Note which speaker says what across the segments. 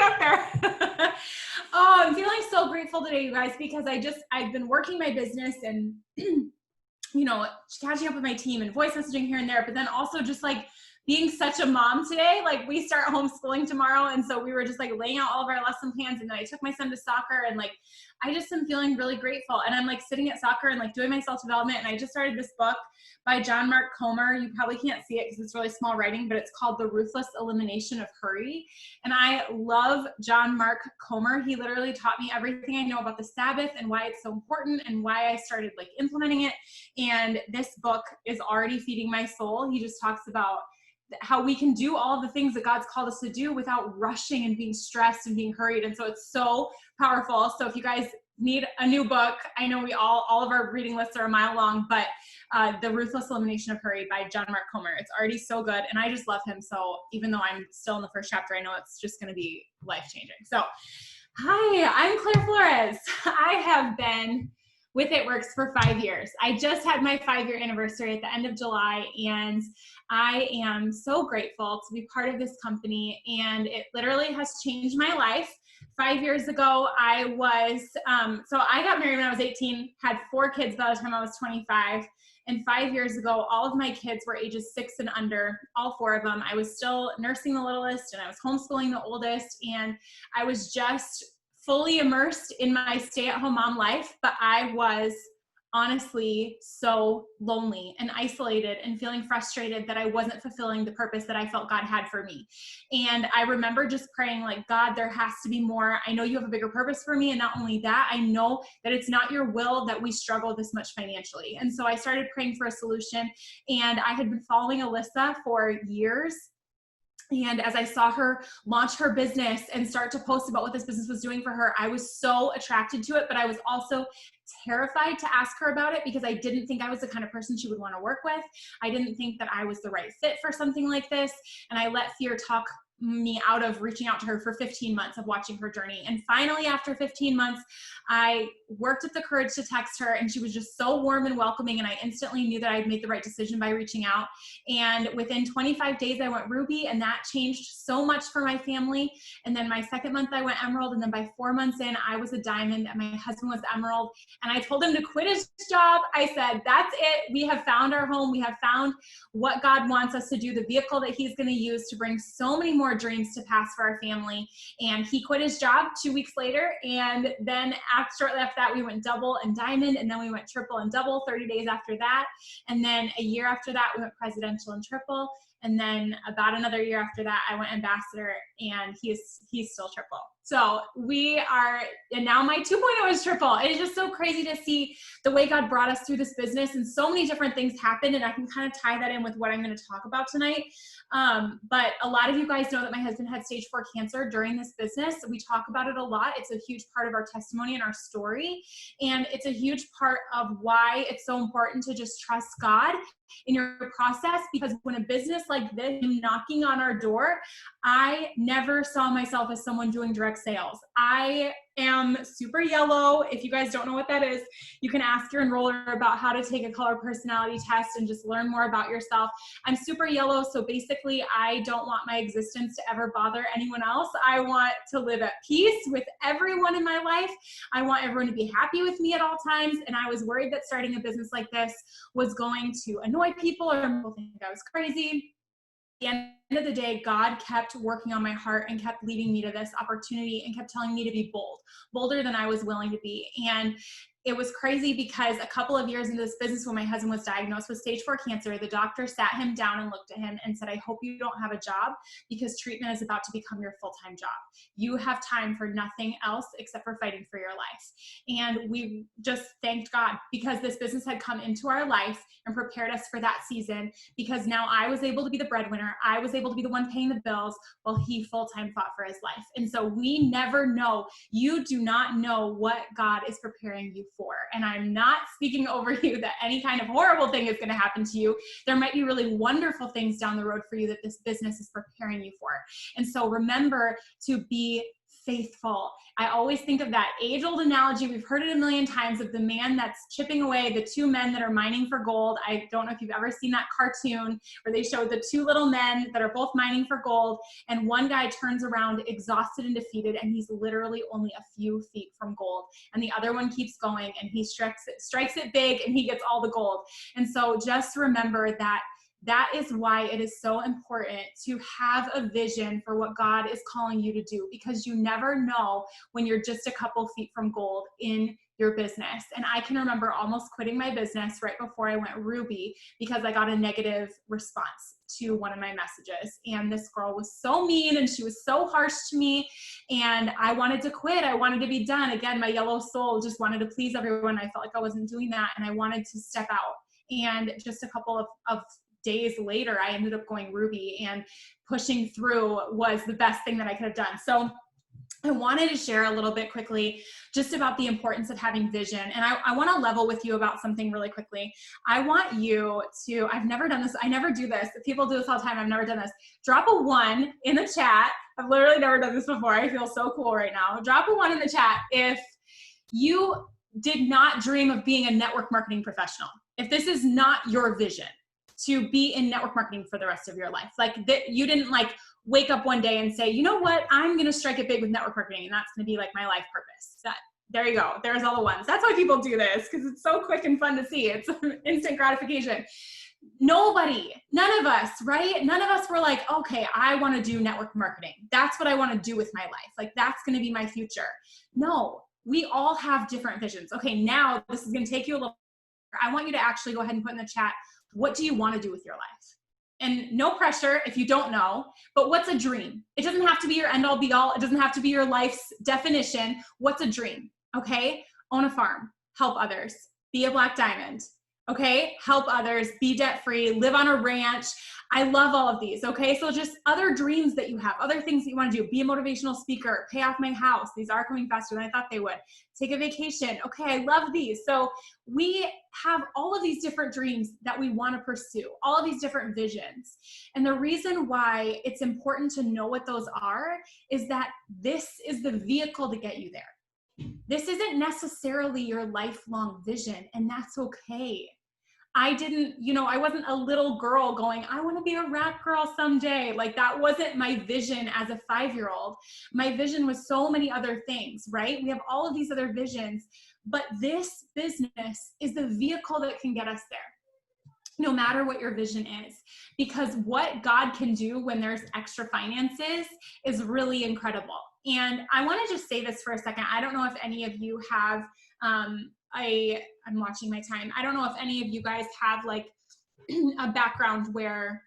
Speaker 1: up there. Oh, I'm feeling so grateful today, you guys, because I've been working my business and, catching up with my team and voice messaging here and there, but then also just like being such a mom today. Like we start homeschooling tomorrow. And so we were just like laying out all of our lesson plans. And then I took my son to soccer and like, I just am feeling really grateful. And I'm like sitting at soccer and like doing my self-development. And I just started this book by John Mark Comer. You probably can't see it because it's really small writing, but it's called The Ruthless Elimination of Hurry. And I love John Mark Comer. He literally taught me everything I know about the Sabbath and why it's so important and why I started like implementing it. And this book is already feeding my soul. He just talks about how we can do all of the things that God's called us to do without rushing and being stressed and being hurried. And so it's so powerful. So if you guys need a new book, I know we all of our reading lists are a mile long, but The Ruthless Elimination of Hurry by John Mark Comer. It's already so good. And I just love him. So even though I'm still in the first chapter, I know it's just going to be life-changing. So hi, I'm Claire Flores. I have been with It Works for 5 years. I just had my 5-year anniversary at the end of July, and I am so grateful to be part of this company, and it literally has changed my life. 5 years ago, I got married when I was 18, had 4 kids by the time I was 25, and 5 years ago, all of my kids were ages 6 and under, all 4 of them. I was still nursing the littlest, and I was homeschooling the oldest, and I was just fully immersed in my stay-at-home mom life, but I was honestly so lonely and isolated and feeling frustrated that I wasn't fulfilling the purpose that I felt God had for me. And I remember just praying like, God, there has to be more. I know you have a bigger purpose for me. And not only that, I know that it's not your will that we struggle this much financially. And so I started praying for a solution, and I had been following Alyssa for years. And as I saw her launch her business and start to post about what this business was doing for her, I was so attracted to it, but I was also terrified to ask her about it because I didn't think I was the kind of person she would want to work with. I didn't think that I was the right fit for something like this. And I let fear talk me out of reaching out to her for 15 months of watching her journey. And finally, after 15 months, I worked up the courage to text her, and she was just so warm and welcoming. And I instantly knew that I'd made the right decision by reaching out. And within 25 days, I went Ruby, and that changed so much for my family. And then my second month, I went Emerald. And then by 4 months in, I was a Diamond, and my husband was Emerald. And I told him to quit his job. I said, that's it. We have found our home. We have found what God wants us to do, the vehicle that he's going to use to bring so many more dreams to pass for our family. And he quit his job 2 weeks later. And then shortly after that, we went double and diamond. And then we went triple and double 30 days after that. And then a year after that, we went presidential and triple. And then about another year after that, I went ambassador, and he's still triple. So and now my 2.0 is triple. It is just so crazy to see the way God brought us through this business, and so many different things happened, and I can kind of tie that in with what I'm going to talk about tonight. But a lot of you guys know that my husband had stage 4 cancer during this business. We talk about it a lot. It's a huge part of our testimony and our story. And it's a huge part of why it's so important to just trust God in your process, because when a business like this came knocking on our door, I never saw myself as someone doing direct sales. I am super yellow. If you guys don't know what that is, you can ask your enroller about how to take a color personality test and just learn more about yourself. I'm super yellow, so basically I don't want my existence to ever bother anyone else. I want to live at peace with everyone in my life. I want everyone to be happy with me at all times, and I was worried that starting a business like this was going to annoy people or people think I was crazy. At the end of the day, God kept working on my heart and kept leading me to this opportunity and kept telling me to be bold, bolder than I was willing to be. And it was crazy because a couple of years into this business, when my husband was diagnosed with stage 4 cancer, the doctor sat him down and looked at him and said, I hope you don't have a job, because treatment is about to become your full-time job. You have time for nothing else except for fighting for your life. And we just thanked God because this business had come into our life and prepared us for that season, because now I was able to be the breadwinner. I was able to be the one paying the bills while he full-time fought for his life. And so we never know. You do not know what God is preparing you for. And I'm not speaking over you that any kind of horrible thing is going to happen to you. There might be really wonderful things down the road for you that this business is preparing you for. And so remember to be faithful. I always think of that age-old analogy. We've heard it a million times of the man that's chipping away, the two men that are mining for gold. I don't know if you've ever seen that cartoon where they show the two little men that are both mining for gold, and one guy turns around exhausted and defeated, and he's literally only a few feet from gold. And the other one keeps going, and he strikes it big, and he gets all the gold. And so just remember that that is why it is so important to have a vision for what God is calling you to do, because you never know when you're just a couple feet from gold in your business. And I can remember almost quitting my business right before I went Ruby because I got a negative response to one of my messages. And this girl was so mean and she was so harsh to me. And I wanted to quit. I wanted to be done. Again, my yellow soul just wanted to please everyone. I felt like I wasn't doing that. And I wanted to step out. And just a couple of days later, I ended up going Ruby, and pushing through was the best thing that I could have done. So I wanted to share a little bit quickly just about the importance of having vision. And I want to level with you about something really quickly. I want you to, I've never done this. I never do this. People do this all the time. I've never done this. Drop a 1 in the chat. I've literally never done this before. I feel so cool right now. Drop a 1 in the chat if you did not dream of being a network marketing professional. If this is not your vision to be in network marketing for the rest of your life, like that, you didn't like wake up one day and say, you know what, I'm going to strike it big with network marketing, and that's going to be like my life purpose. There you go. There's all the ones. That's why people do this, because it's so quick and fun to see. It's instant gratification. Nobody, none of us, right? None of us were like, okay, I want to do network marketing. That's what I want to do with my life. Like, that's going to be my future. No, we all have different visions. Okay, now this is going to take you a little. I want you to actually go ahead and put in the chat, what do you want to do with your life? And no pressure if you don't know, but what's a dream? It doesn't have to be your end all be all. It doesn't have to be your life's definition. What's a dream? Okay. Own a farm, help others, be a black diamond. Okay. Help others, be debt free, live on a ranch. I love all of these. Okay. So just other dreams that you have, other things that you want to do, be a motivational speaker, pay off my house. These are coming faster than I thought they would. Take a vacation. Okay. I love these. So we have all of these different dreams that we want to pursue, all of these different visions. And the reason why it's important to know what those are is that this is the vehicle to get you there. This isn't necessarily your lifelong vision, and that's okay. I wasn't a little girl going, I want to be a rap girl someday. Like, that wasn't my vision as a 5-year-old. My vision was so many other things, right? We have all of these other visions, but this business is the vehicle that can get us there, no matter what your vision is, because what God can do when there's extra finances is really incredible. And I want to just say this for a second. I don't know if any of you have, I'm watching my time. I don't know if any of you guys have like a background where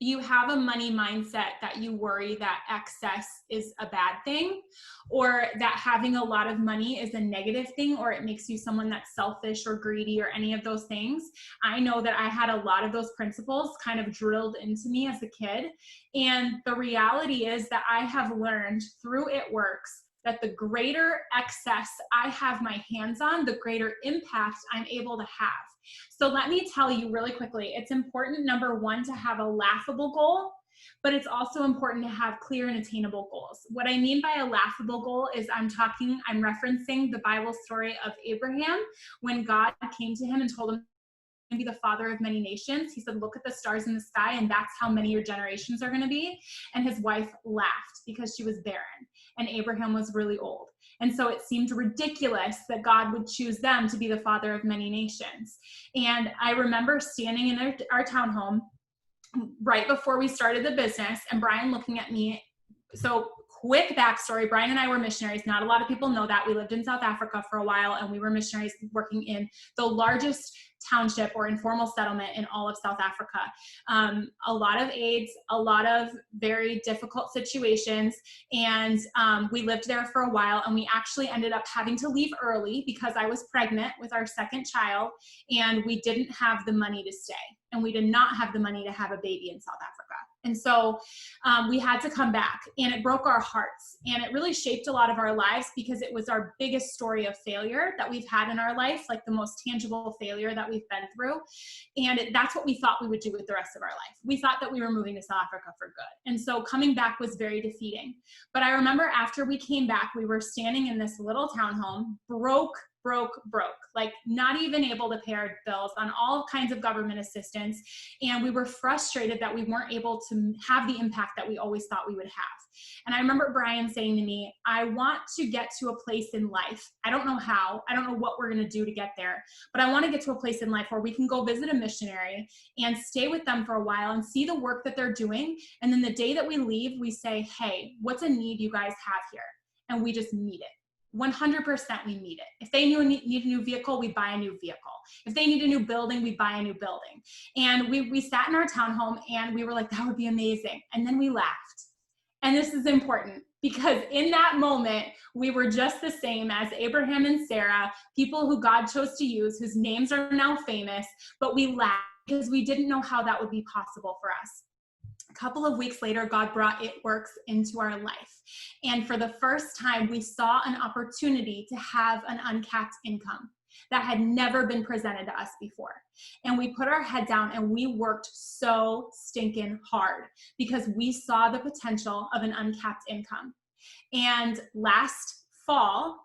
Speaker 1: you have a money mindset that you worry that excess is a bad thing, or that having a lot of money is a negative thing, or it makes you someone that's selfish or greedy or any of those things. I know that I had a lot of those principles kind of drilled into me as a kid. And the reality is that I have learned through It Works that the greater excess I have my hands on, the greater impact I'm able to have. So let me tell you really quickly, it's important, number one, to have a laughable goal, but it's also important to have clear and attainable goals. What I mean by a laughable goal is I'm referencing the Bible story of Abraham when God came to him and told him to be the father of many nations. He said, look at the stars in the sky, and that's how many your generations are going to be. And his wife laughed because she was barren, and Abraham was really old. And so it seemed ridiculous that God would choose them to be the father of many nations. And I remember standing in our townhome right before we started the business, and Brian looking at me. So quick backstory, Brian and I were missionaries. Not a lot of people know that. We lived in South Africa for a while, and we were missionaries working in the largest township or informal settlement in all of South Africa. A lot of AIDS, a lot of very difficult situations. And we lived there for a while, and we actually ended up having to leave early because I was pregnant with our second child, and we didn't have the money to stay. And we did not have the money to have a baby in South Africa. And so we had to come back, and it broke our hearts, and it really shaped a lot of our lives because it was our biggest story of failure that we've had in our life, like the most tangible failure that we've been through. And that's what we thought we would do with the rest of our life. We thought that we were moving to South Africa for good. And so coming back was very defeating. But I remember after we came back, we were standing in this little townhome, broke, like not even able to pay our bills, on all kinds of government assistance. And we were frustrated that we weren't able to have the impact that we always thought we would have. And I remember Brian saying to me, I want to get to a place in life. I don't know how, I don't know what we're going to do to get there, but I want to get to a place in life where we can go visit a missionary and stay with them for a while and see the work that they're doing. And then the day that we leave, we say, hey, what's a need you guys have here? And we just meet it. 100% we need it. If they need a new vehicle, we buy a new vehicle. If they need a new building, we buy a new building. And we sat in our townhome and we were like, that would be amazing. And then we laughed. And this is important because in that moment, we were just the same as Abraham and Sarah, people who God chose to use, whose names are now famous, but we laughed because we didn't know how that would be possible for us. A couple of weeks later, God brought It Works into our life. And for the first time, we saw an opportunity to have an uncapped income that had never been presented to us before. And we put our head down and we worked so stinking hard because we saw the potential of an uncapped income. And last fall,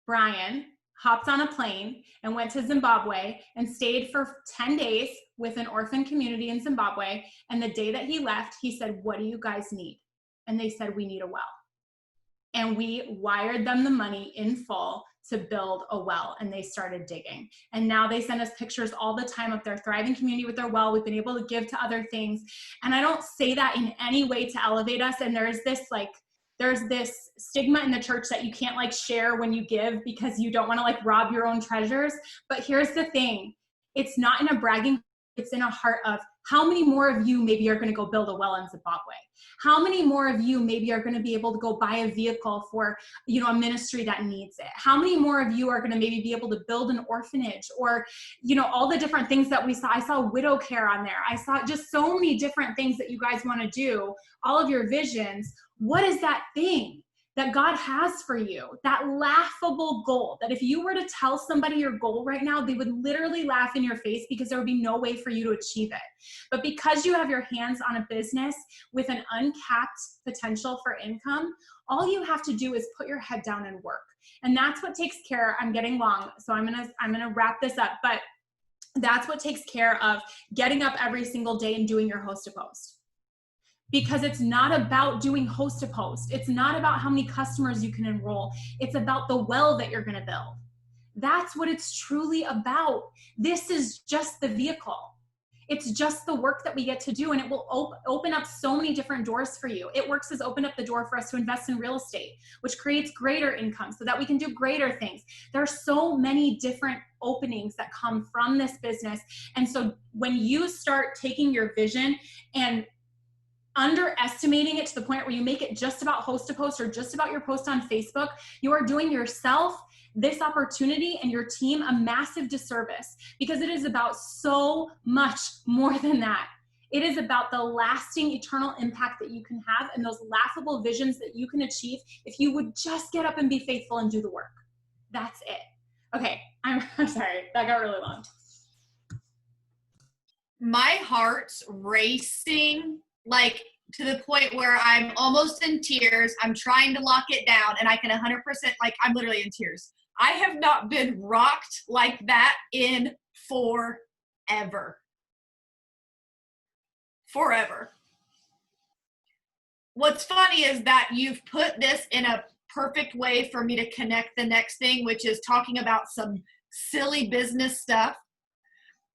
Speaker 1: Brian hopped on a plane and went to Zimbabwe and stayed for 10 days with an orphan community in Zimbabwe. And the day that he left, he said, what do you guys need? And they said, we need a well. And we wired them the money in full to build a well, and they started digging. And now they send us pictures all the time of their thriving community with their well. We've been able to give to other things. And I don't say that in any way to elevate us. And there's this stigma in the church that you can't share when you give because you don't want to rob your own treasures. But here's the thing. It's not in a bragging, it's in a heart of how many more of you maybe are going to go build a well in Zimbabwe? How many more of you maybe are going to be able to go buy a vehicle for, a ministry that needs it? How many more of you are going to maybe be able to build an orphanage or, all the different things that we saw. I saw widow care on there. I saw just so many different things that you guys want to do, all of your visions. What is that thing that God has for you? That laughable goal that if you were to tell somebody your goal right now, they would literally laugh in your face because there would be no way for you to achieve it. But because you have your hands on a business with an uncapped potential for income, all you have to do is put your head down and work. And that's what takes care, I'm getting long, so I'm gonna wrap this up, but that's what takes care of getting up every single day and doing your host to post. Because it's not about doing host to post. It's not about how many customers you can enroll. It's about the well that you're gonna build. That's what it's truly about. This is just the vehicle. It's just the work that we get to do, and it will open up so many different doors for you. It Works has opened up the door for us to invest in real estate, which creates greater income so that we can do greater things. There are so many different openings that come from this business. And so when you start taking your vision and underestimating it to the point where you make it just about host to post or just about your post on Facebook, you are doing yourself, this opportunity, and your team a massive disservice because it is about so much more than that. It is about the lasting eternal impact that you can have and those laughable visions that you can achieve if you would just get up and be faithful and do the work. That's it. Okay, I'm sorry, that got really long.
Speaker 2: My heart's racing to the point where I'm almost in tears. I'm trying to lock it down, and I can 100%, I'm literally in tears. I have not been rocked like that in forever. What's funny is that you've put this in a perfect way for me to connect the next thing, which is talking about some silly business stuff.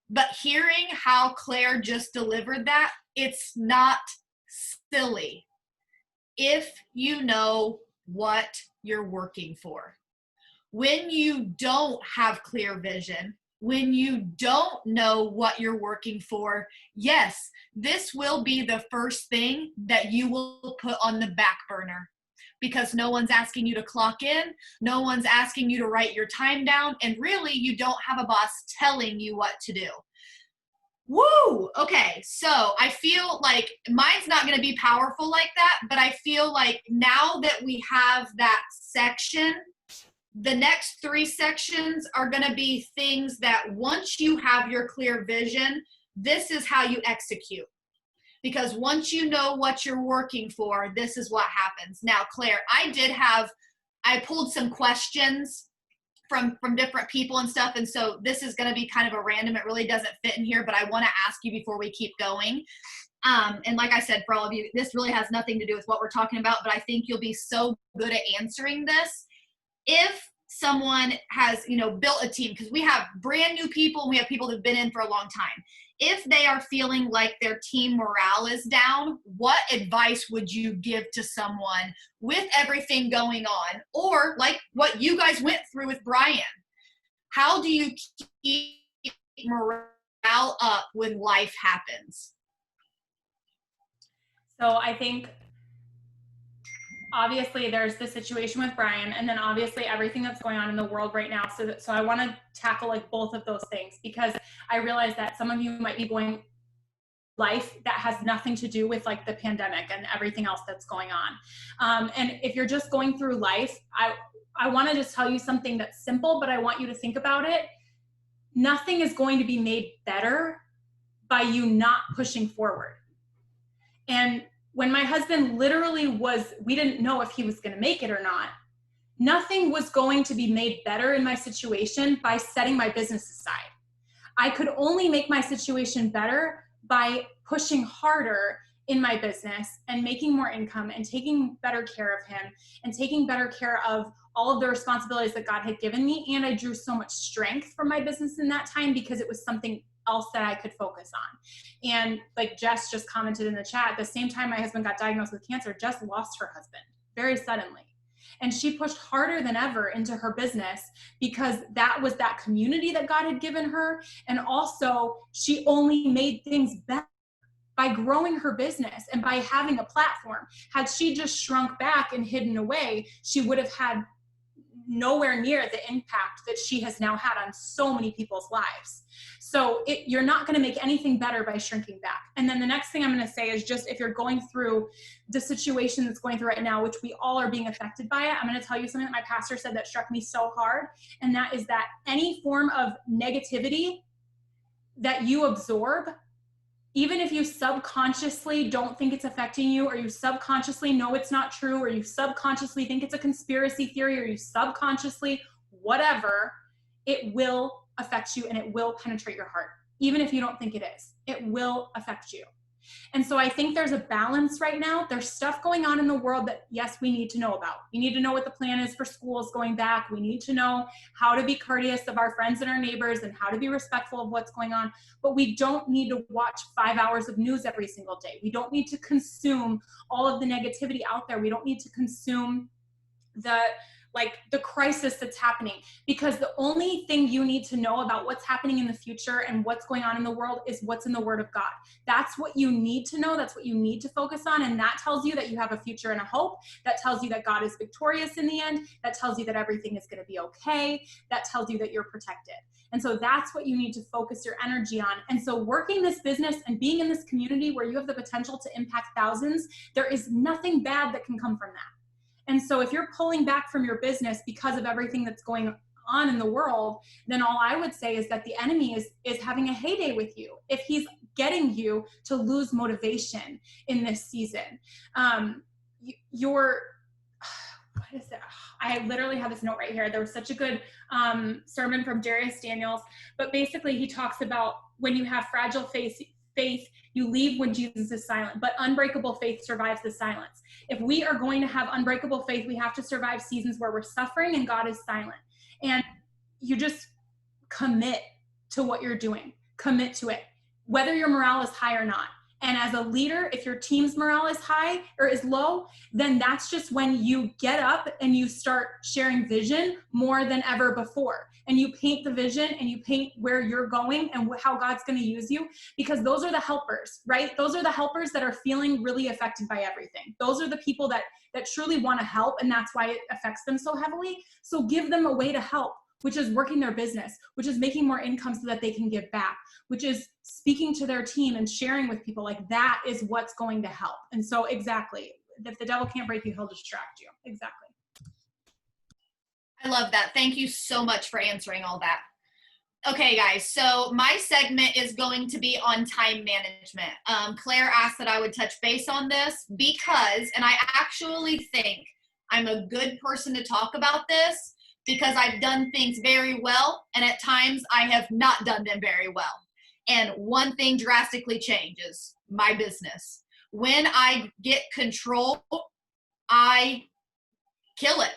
Speaker 2: But hearing how Claire just delivered that, it's not silly if you know what you're working for. When you don't have clear vision, when you don't know what you're working for, yes, this will be the first thing that you will put on the back burner because no one's asking you to clock in, no one's asking you to write your time down, and really you don't have a boss telling you what to do. Woo! Okay, so I feel like mine's not going to be powerful like that, but I feel like now that we have that section, the next 3 sections are going to be things that once you have your clear vision, this is how you execute. Because once you know what you're working for, this is what happens. Now, Claire, I pulled some questions from different people and stuff, and so this is going to be kind of a random, it really doesn't fit in here, but I want to ask you before we keep going. And like I said, for all of you, this really has nothing to do with what we're talking about, but I think you'll be so good at answering this. If someone has, built a team, because we have brand new people and we have people that have been in for a long time. If they are feeling like their team morale is down, what advice would you give to someone with everything going on? Or like what you guys went through with Brian, how do you keep morale up when life happens?
Speaker 1: So I think obviously there's the situation with Brian, and then obviously everything that's going on in the world right now. So I want to tackle like both of those things, because I realize that some of you might be going life that has nothing to do with like the pandemic and everything else that's going on. And if you're just going through life, I want to just tell you something that's simple, but I want you to think about it. Nothing is going to be made better by you not pushing forward. And when my husband literally we didn't know if he was going to make it or not. Nothing was going to be made better in my situation by setting my business aside. I could only make my situation better by pushing harder in my business and making more income and taking better care of him and taking better care of all of the responsibilities that God had given me. And I drew so much strength from my business in that time because it was something else that I could focus on. And like Jess just commented in the chat, at the same time my husband got diagnosed with cancer, Jess lost her husband very suddenly. And she pushed harder than ever into her business because that was that community that God had given her. And also she only made things better by growing her business and by having a platform. Had she just shrunk back and hidden away, she would have had nowhere near the impact that she has now had on so many people's lives. So you're not going to make anything better by shrinking back. And then the next thing I'm going to say is just if you're going through the situation that's going through right now, which we all are being affected by it, I'm going to tell you something that my pastor said that struck me so hard. And that is that any form of negativity that you absorb, even if you subconsciously don't think it's affecting you, or you subconsciously know it's not true, or you subconsciously think it's a conspiracy theory, or you subconsciously, whatever, it will affect you and it will penetrate your heart. Even if you don't think it is, it will affect you. And so I think there's a balance right now. There's stuff going on in the world that, yes, we need to know about. We need to know what the plan is for schools going back. We need to know how to be courteous of our friends and our neighbors and how to be respectful of what's going on. But we don't need to watch 5 hours of news every single day. We don't need to consume all of the negativity out there. We don't need to consume the crisis that's happening, because the only thing you need to know about what's happening in the future and what's going on in the world is what's in the Word of God. That's what you need to know. That's what you need to focus on. And that tells you that you have a future and a hope. That tells you that God is victorious in the end. That tells you that everything is going to be okay. That tells you that you're protected. And so that's what you need to focus your energy on. And so working this business and being in this community where you have the potential to impact thousands, there is nothing bad that can come from that. And so if you're pulling back from your business because of everything that's going on in the world, then all I would say is that the enemy is having a heyday with you if he's getting you to lose motivation in this season. What is it? I literally have this note right here. There was such a good sermon from Darius Daniels, but basically he talks about when you have fragile faith, you leave when Jesus is silent, but unbreakable faith survives the silence. If we are going to have unbreakable faith, we have to survive seasons where we're suffering and God is silent. And you just commit to what you're doing. Commit to it, whether your morale is high or not. And as a leader, if your team's morale is high or is low, then that's just when you get up and you start sharing vision more than ever before. And you paint the vision and you paint where you're going and how God's going to use you, because those are the helpers, right? Those are the helpers that are feeling really affected by everything. Those are the people that truly want to help, and that's why it affects them so heavily. So give them a way to help. which is working their business, which is making more income so that they can give back, which is speaking to their team and sharing with people. Like, that is what's going to help. And so exactly, if the devil can't break you, he'll distract you. Exactly.
Speaker 2: I love that. Thank you so much for answering all that. Okay, guys, so my segment is going to be on time management. Claire asked that I would touch base on this because, and I actually think I'm a good person to talk about this because I've done things very well, and at times I have not done them very well. And one thing drastically changes: my business. When I get control, I kill it.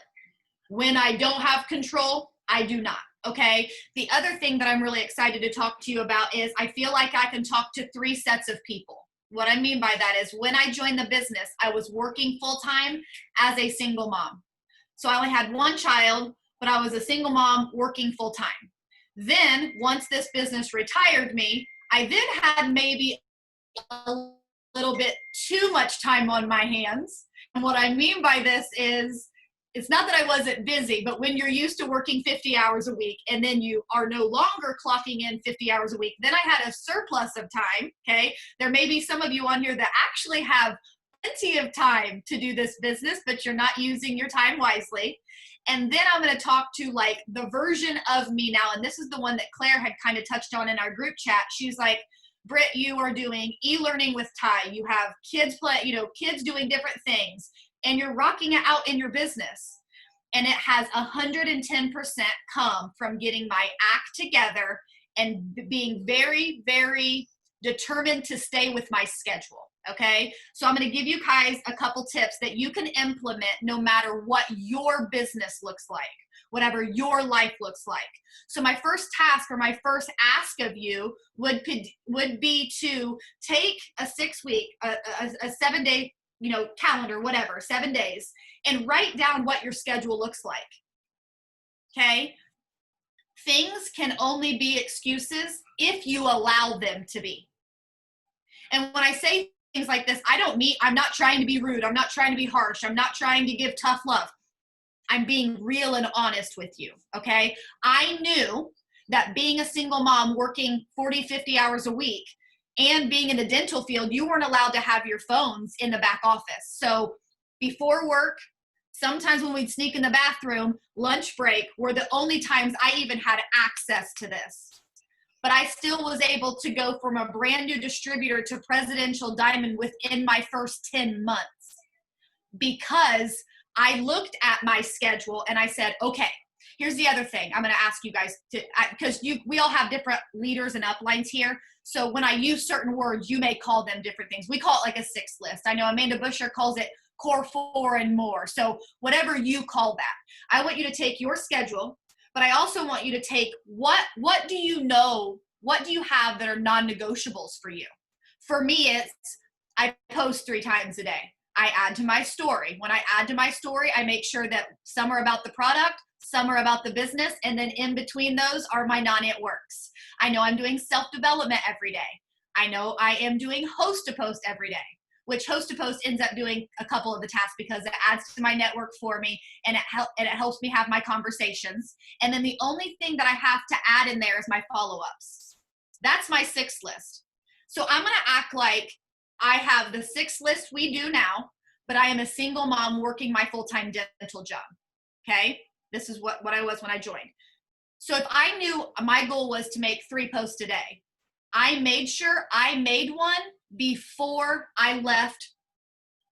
Speaker 2: When I don't have control, I do not. Okay. The other thing that I'm really excited to talk to you about is I feel like I can talk to 3 sets of people. What I mean by that is when I joined the business, I was working full time as a single mom. So I only had 1 child, but I was a single mom working full time. Then once this business retired me, I then had maybe a little bit too much time on my hands. And what I mean by this is, it's not that I wasn't busy, but when you're used to working 50 hours a week and then you are no longer clocking in 50 hours a week, then I had a surplus of time, okay? There may be some of you on here that actually have plenty of time to do this business, but you're not using your time wisely. And then I'm going to talk to like the version of me now, and this is the one that Claire had kind of touched on in our group chat. She's like, Britt, you are doing e-learning with Ty. You have kids kids doing different things, and you're rocking it out in your business. And it has 110% come from getting my act together and being very, very determined to stay with my schedule. Okay. So I'm going to give you guys a couple tips that you can implement no matter what your business looks like, whatever your life looks like. So my first task or my first ask of you would be to take a 6-week, a 7-day, calendar, whatever, 7 days, and write down what your schedule looks like. Okay. Things can only be excuses if you allow them to be. And when I say things like this, I'm not trying to be rude. I'm not trying to be harsh. I'm not trying to give tough love. I'm being real and honest with you. Okay. I knew that being a single mom working 40, 50 hours a week and being in the dental field, you weren't allowed to have your phones in the back office. So before work, sometimes when we'd sneak in the bathroom, lunch break were the only times I even had access to this. But I still was able to go from a brand new distributor to Presidential Diamond within my first 10 months because I looked at my schedule and I said, okay, here's the other thing I'm going to ask you guys to, because we all have different leaders and uplines here. So when I use certain words, you may call them different things. We call it like a 6 list. I know Amanda Busher calls it core 4 and more. So whatever you call that, I want you to take your schedule, but I also want you to take what do you know, what do you have that are non-negotiables for you? For me, it's I post 3 times a day. I add to my story. When I add to my story, I make sure that some are about the product, some are about the business, and then in between those are my non-it works. I know I'm doing self-development every day. I know I am doing host to post every day, which host to post ends up doing a couple of the tasks because it adds to my network for me and it helps me have my conversations. And then the only thing that I have to add in there is my follow-ups. That's my 6 list. So I'm going to act like I have the 6 list we do now, but I am a single mom working my full-time dental job. Okay. This is what I was when I joined. So if I knew my goal was to make 3 posts a day, I made sure I made one before I left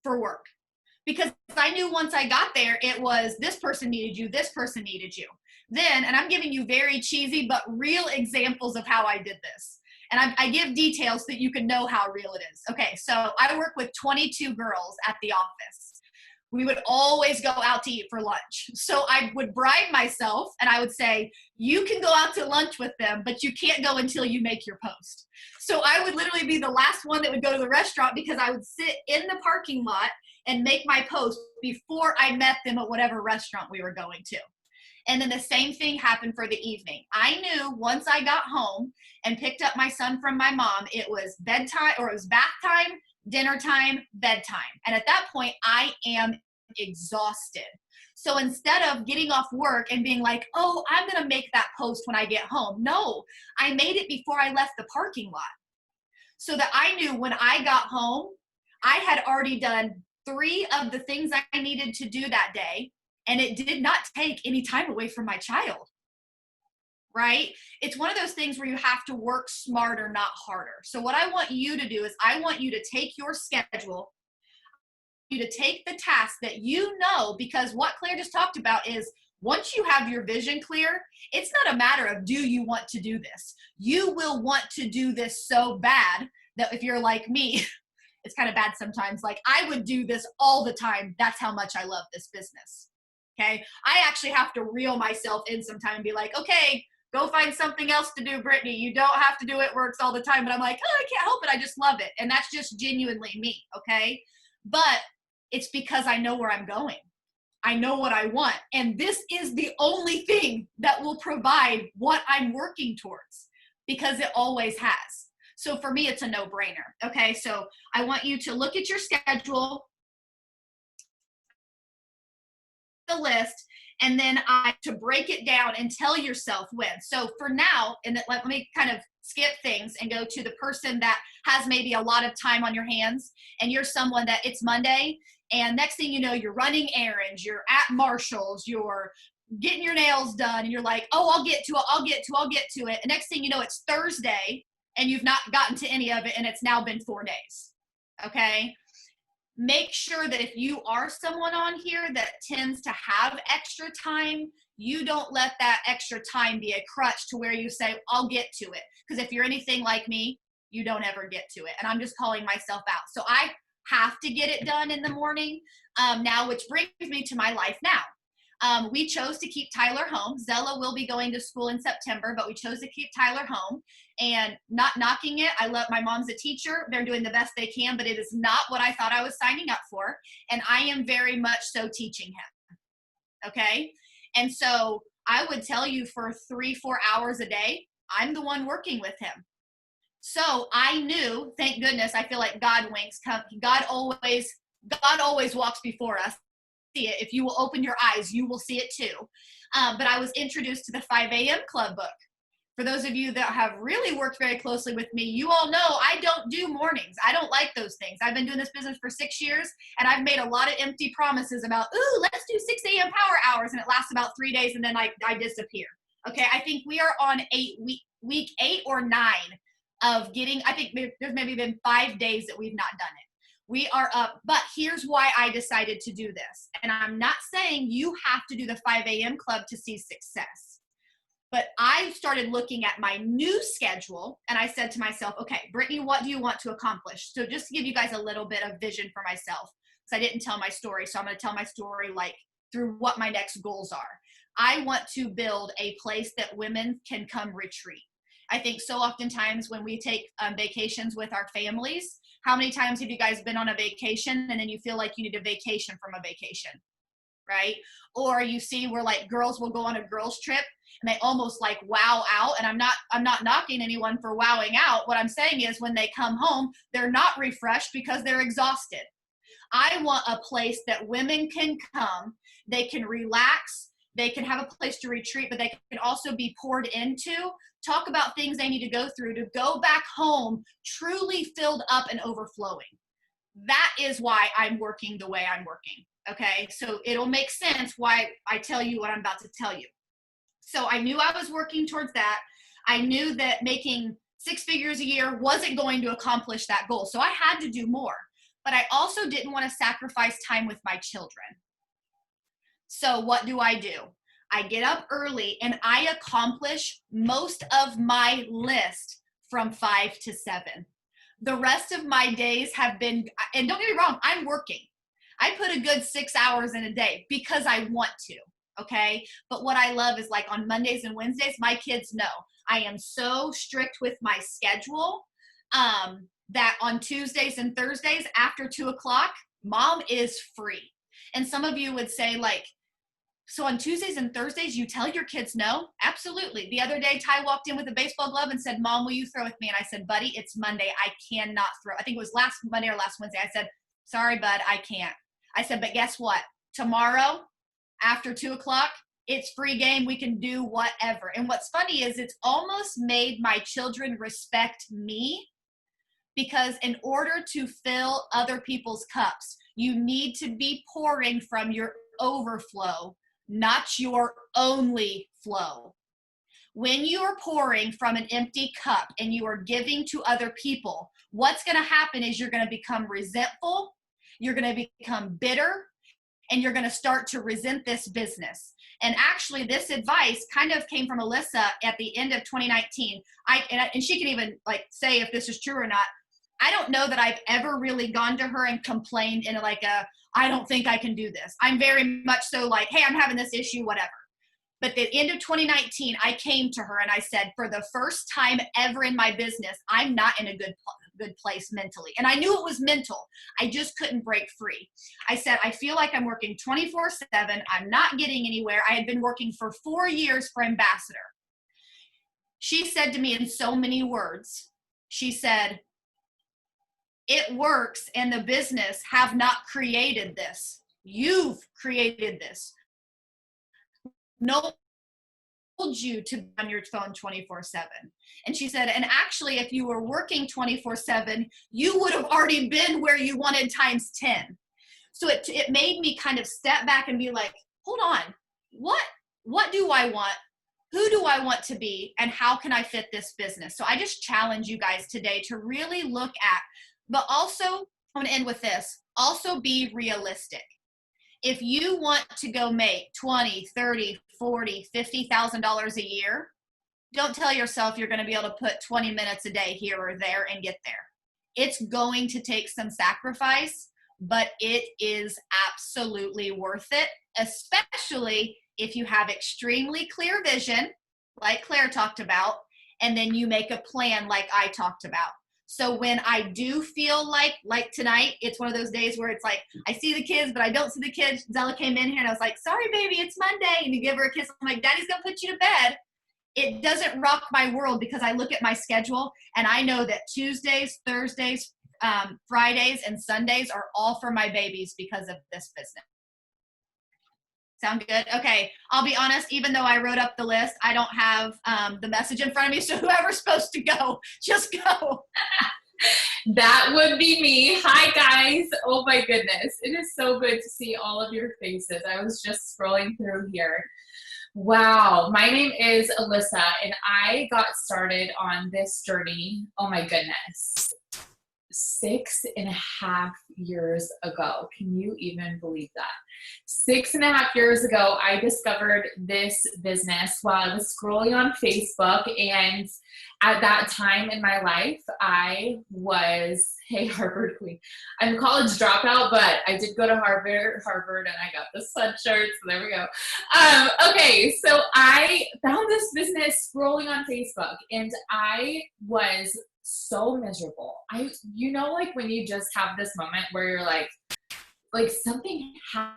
Speaker 2: for work. Because I knew once I got there, it was this person needed you, this person needed you. Then, and I'm giving you very cheesy but real examples of how I did this. And I give details so that you can know how real it is. Okay, so I work with 22 girls at the office. We would always go out to eat for lunch. So I would bribe myself and I would say, you can go out to lunch with them, but you can't go until you make your post. So I would literally be the last one that would go to the restaurant because I would sit in the parking lot and make my post before I met them at whatever restaurant we were going to. And then the same thing happened for the evening. I knew once I got home and picked up my son from my mom, it was bedtime or it was bath time, dinner time, bedtime. And at that point, I am exhausted. So instead of getting off work and being like, oh, I'm going to make that post when I get home. No, I made it before I left the parking lot so that I knew when I got home, I had already done 3 of the things I needed to do that day. And it did not take any time away from my child, right? It's one of those things where you have to work smarter, not harder. So what I want you to do is I want you to take your schedule, you to take the task that you know, because what Claire just talked about is once you have your vision clear, it's not a matter of do you want to do this. You will want to do this so bad that if you're like me, it's kind of bad sometimes. Like I would do this all the time. That's how much I love this business. Okay. I actually have to reel myself in sometime and be like, okay, go find something else to do, Brittany. You don't have to do it works all the time. But I'm like, oh, I can't help it. I just love it. And that's just genuinely me. Okay. But it's because I know where I'm going. I know what I want. And this is the only thing that will provide what I'm working towards because it always has. So for me, it's a no-brainer. Okay. So I want you to look at your schedule, the list, and then to break it down and tell yourself when. So for now, and let me kind of skip things and go to the person that has maybe a lot of time on your hands and you're someone that it's Monday and next thing you know, you're running errands, you're at Marshall's, you're getting your nails done and you're like, oh, I'll get to it. And next thing you know, it's Thursday and you've not gotten to any of it and it's now been 4 days. Okay. Make sure that if you are someone on here that tends to have extra time, you don't let that extra time be a crutch to where you say, I'll get to it. Because if you're anything like me, you don't ever get to it. And I'm just calling myself out. So I have to get it done in the morning now, which brings me to my life now. We chose to keep Tyler home. Zella will be going to school in September, but we chose to keep Tyler home and not knocking it. I love my mom's a teacher. They're doing the best they can, but it is not what I thought I was signing up for. And I am very much so teaching him. Okay. And so I would tell you for 3-4 hours a day, I'm the one working with him. So I knew, thank goodness, I feel like God winks. God always walks before us. See it. If you will open your eyes, you will see it too. But I was introduced to the 5 a.m. Club book. For those of you that have really worked very closely with me, you all know I don't do mornings. I don't like those things. I've been doing this business for 6 years, and I've made a lot of empty promises about, ooh, let's do 6 a.m. power hours, and it lasts about 3 days, and then I disappear. Okay, I think we are on week 8 or 9 of getting, I think there's maybe been 5 days that we've not done it. We are up, but here's why I decided to do this. And I'm not saying you have to do the 5 a.m. club to see success. But I started looking at my new schedule and I said to myself, okay, Brittany, what do you want to accomplish? So just to give you guys a little bit of vision for myself, because I didn't tell my story. So I'm going to tell my story like through what my next goals are. I want to build a place that women can come retreat. I think so oftentimes when we take vacations with our families, how many times have you guys been on a vacation and then you feel like you need a vacation from a vacation, right? Or you see where like girls will go on a girls trip and they almost like wow out. And I'm not knocking anyone for wowing out. What I'm saying is when they come home, they're not refreshed because they're exhausted. I want a place that women can come, they can relax, they can have a place to retreat, but they can also be poured into, talk about things they need to go through to go back home truly filled up and overflowing. That is why I'm working the way I'm working. Okay, so it'll make sense why I tell you what I'm about to tell you. So I knew I was working towards that. I knew that making 6 figures a year wasn't going to accomplish that goal. So I had to do more, but I also didn't want to sacrifice time with my children. So what do? I get up early and I accomplish most of my list from 5 to 7. The rest of my days have been, and don't get me wrong, I'm working. I put a good 6 hours in a day because I want to, okay? But what I love is like on Mondays and Wednesdays, my kids know I am so strict with my schedule that on Tuesdays and Thursdays after 2 o'clock, mom is free. And some of you would say like, so on Tuesdays and Thursdays, you tell your kids no? Absolutely. The other day, Ty walked in with a baseball glove and said, Mom, will you throw with me? And I said, buddy, it's Monday. I cannot throw. I think it was last Monday or last Wednesday. I said, sorry, bud, I can't. I said, but guess what? tomorrow after 2:00, it's free game. We can do whatever. And what's funny is it's almost made my children respect me, because in order to fill other people's cups, you need to be pouring from your overflow, not your only flow. When you are pouring from an empty cup and you are giving to other people, what's going to happen is you're going to become resentful, you're going to become bitter, and you're going to start to resent this business. And actually, this advice kind of came from Alyssa at the end of 2019. And she can even like say if this is true or not. I don't know that I've ever really gone to her and complained in like I don't think I can do this. I'm very much so like, hey, I'm having this issue, whatever. But at the end of 2019, I came to her and I said, for the first time ever in my business, I'm not in a good place mentally. And I knew it was mental. I just couldn't break free. I said, I feel like I'm working 24/7. I'm not getting anywhere. I had been working for 4 years for Ambassador. She said to me in so many words, she said, it works and the business have not created this. You've created this. No one told you to be on your phone 24/7. And she said, and actually, if you were working 24/7, you would have already been where you wanted times 10. So it made me kind of step back and be like, hold on, what do I want? Who do I want to be? And how can I fit this business? So I just challenge you guys today to really look at, but also, I'm going to end with this, also be realistic. If you want to go make $20, $30, $40, $50,000 a year, don't tell yourself you're going to be able to put 20 minutes a day here or there and get there. It's going to take some sacrifice, but it is absolutely worth it, especially if you have extremely clear vision, like Claire talked about, and then you make a plan like I talked about. So when I do feel like tonight, it's one of those days where it's like, I see the kids, but I don't see the kids. Zella came in here and I was like, sorry, baby, it's Monday. And you give her a kiss. I'm like, Daddy's going to put you to bed. It doesn't rock my world because I look at my schedule and I know that Tuesdays, Thursdays, Fridays, and Sundays are all for my babies because of this business. Sound good? Okay. I'll be honest, even though I wrote up the list, I don't have the message in front of me. So whoever's supposed to go, just go.
Speaker 3: That would be me. Hi, guys. Oh, my goodness. It is so good to see all of your faces. I was just scrolling through here. Wow. My name is Alyssa, and I got started on this journey, oh, my goodness, 6.5 years ago. Can you even believe that? 6.5 years ago, I discovered this business while I was scrolling on Facebook. And at that time in my life, I was, hey, Harvard queen. I'm a college dropout, but I did go to Harvard, and I got the sweatshirt. So there we go. Okay, so I found this business scrolling on Facebook, and I was so miserable. Like when you just have this moment where you're like something has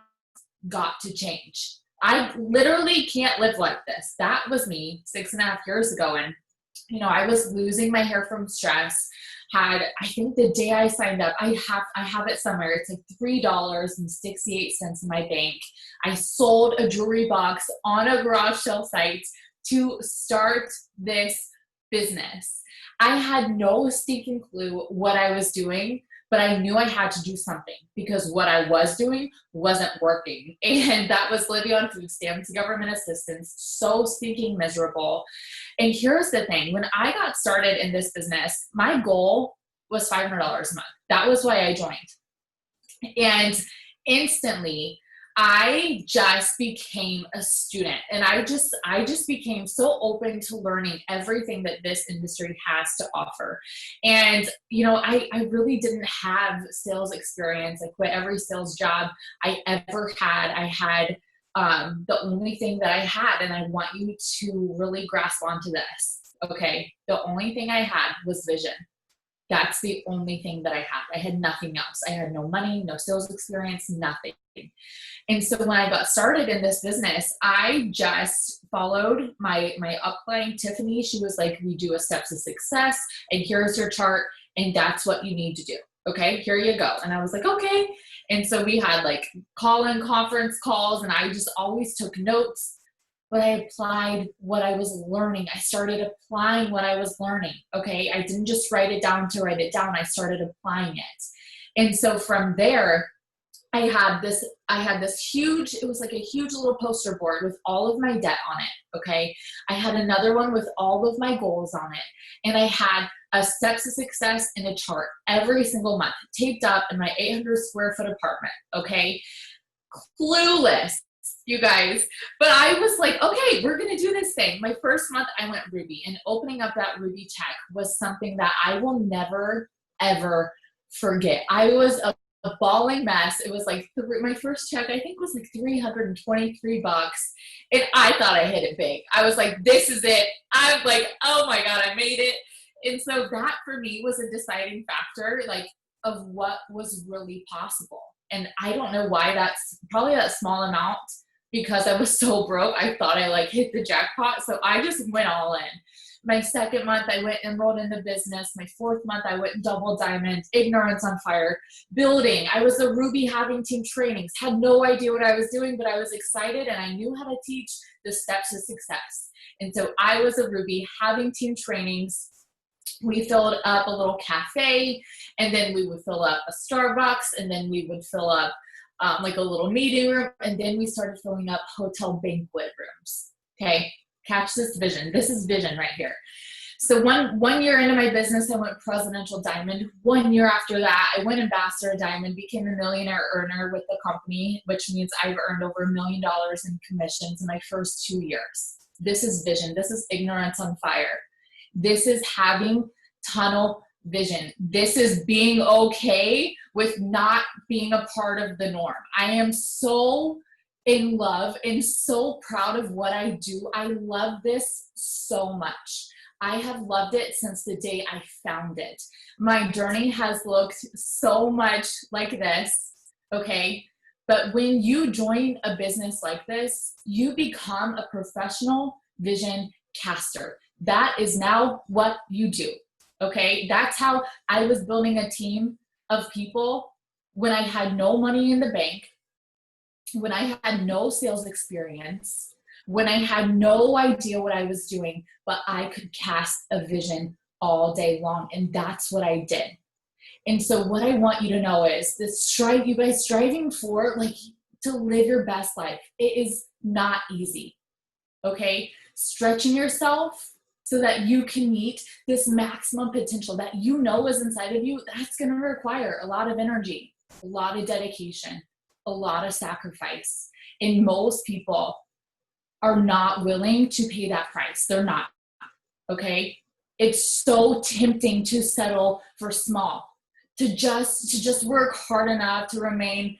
Speaker 3: got to change. I literally can't live like this. That was me 6.5 years ago. And, I was losing my hair from stress. I think the day I signed up, I have it somewhere. It's like $3.68 in my bank. I sold a jewelry box on a garage sale site to start this business. I had no stinking clue what I was doing, but I knew I had to do something because what I was doing wasn't working. And that was living on food stamps, government assistance, so stinking miserable. And here's the thing. When I got started in this business, my goal was $500 a month. That was why I joined. And instantly, I just became a student, and I just became so open to learning everything that this industry has to offer. And, I really didn't have sales experience. I quit every sales job I ever had. I had the only thing that I had, and I want you to really grasp onto this. Okay. The only thing I had was vision. That's the only thing that I had. I had nothing else. I had no money, no sales experience, nothing. And so when I got started in this business, I just followed my upline, Tiffany. She was like, we do a steps to success, and here's your chart, and that's what you need to do. Okay, here you go. And I was like, okay. And so we had like call-in conference calls, and I just always took notes, but I applied what I was learning. I started applying what I was learning. Okay. I didn't just write it down to write it down. I started applying it. And so from there, I had this huge, it was like a huge little poster board with all of my debt on it. Okay. I had another one with all of my goals on it. And I had a steps to success in a chart every single month taped up in my 800 square foot apartment. Okay. Clueless, you guys. But I was like, okay, we're going to do this thing. My first month I went Ruby, and opening up that Ruby check was something that I will never, ever forget. I was a bawling mess. It was like my first check, I think, was like $323. And I thought I hit it big. I was like, this is it. I'm like, oh my God, I made it. And so that for me was a deciding factor, like, of what was really possible. And I don't know why that's probably that small amount, because I was so broke. I thought I like hit the jackpot. So I just went all in. My second month, I went enrolled in the business. My fourth month, I went double diamond, ignorance on fire, building. I was a Ruby having team trainings, had no idea what I was doing, but I was excited and I knew how to teach the steps to success. And so I was a Ruby having team trainings. We filled up a little cafe, and then we would fill up a Starbucks, and then we would fill up like a little meeting room, and then we started filling up hotel banquet rooms. Okay. Catch this vision. This is vision right here. So one year into my business, I went presidential diamond. 1 year after that, I went ambassador diamond, became a millionaire earner with the company, which means I've earned over $1 million in commissions in my first 2 years. This is vision. This is ignorance on fire. This is having tunnel vision. This is being okay with not being a part of the norm. I am so in love and so proud of what I do. I love this so much. I have loved it since the day I found it. My journey has looked so much like this, okay? But when you join a business like this, you become a professional vision caster. That is now what you do, okay? That's how I was building a team of people when I had no money in the bank, when I had no sales experience, when I had no idea what I was doing, but I could cast a vision all day long. And that's what I did. And so what I want you to know is this, you guys striving for, like, to live your best life. It is not easy, okay? Stretching yourself so that you can meet this maximum potential that you know is inside of you, that's going to require a lot of energy, a lot of dedication, a lot of sacrifice. And most people are not willing to pay that price. They're not, okay? It's so tempting to settle for small, to just work hard enough to remain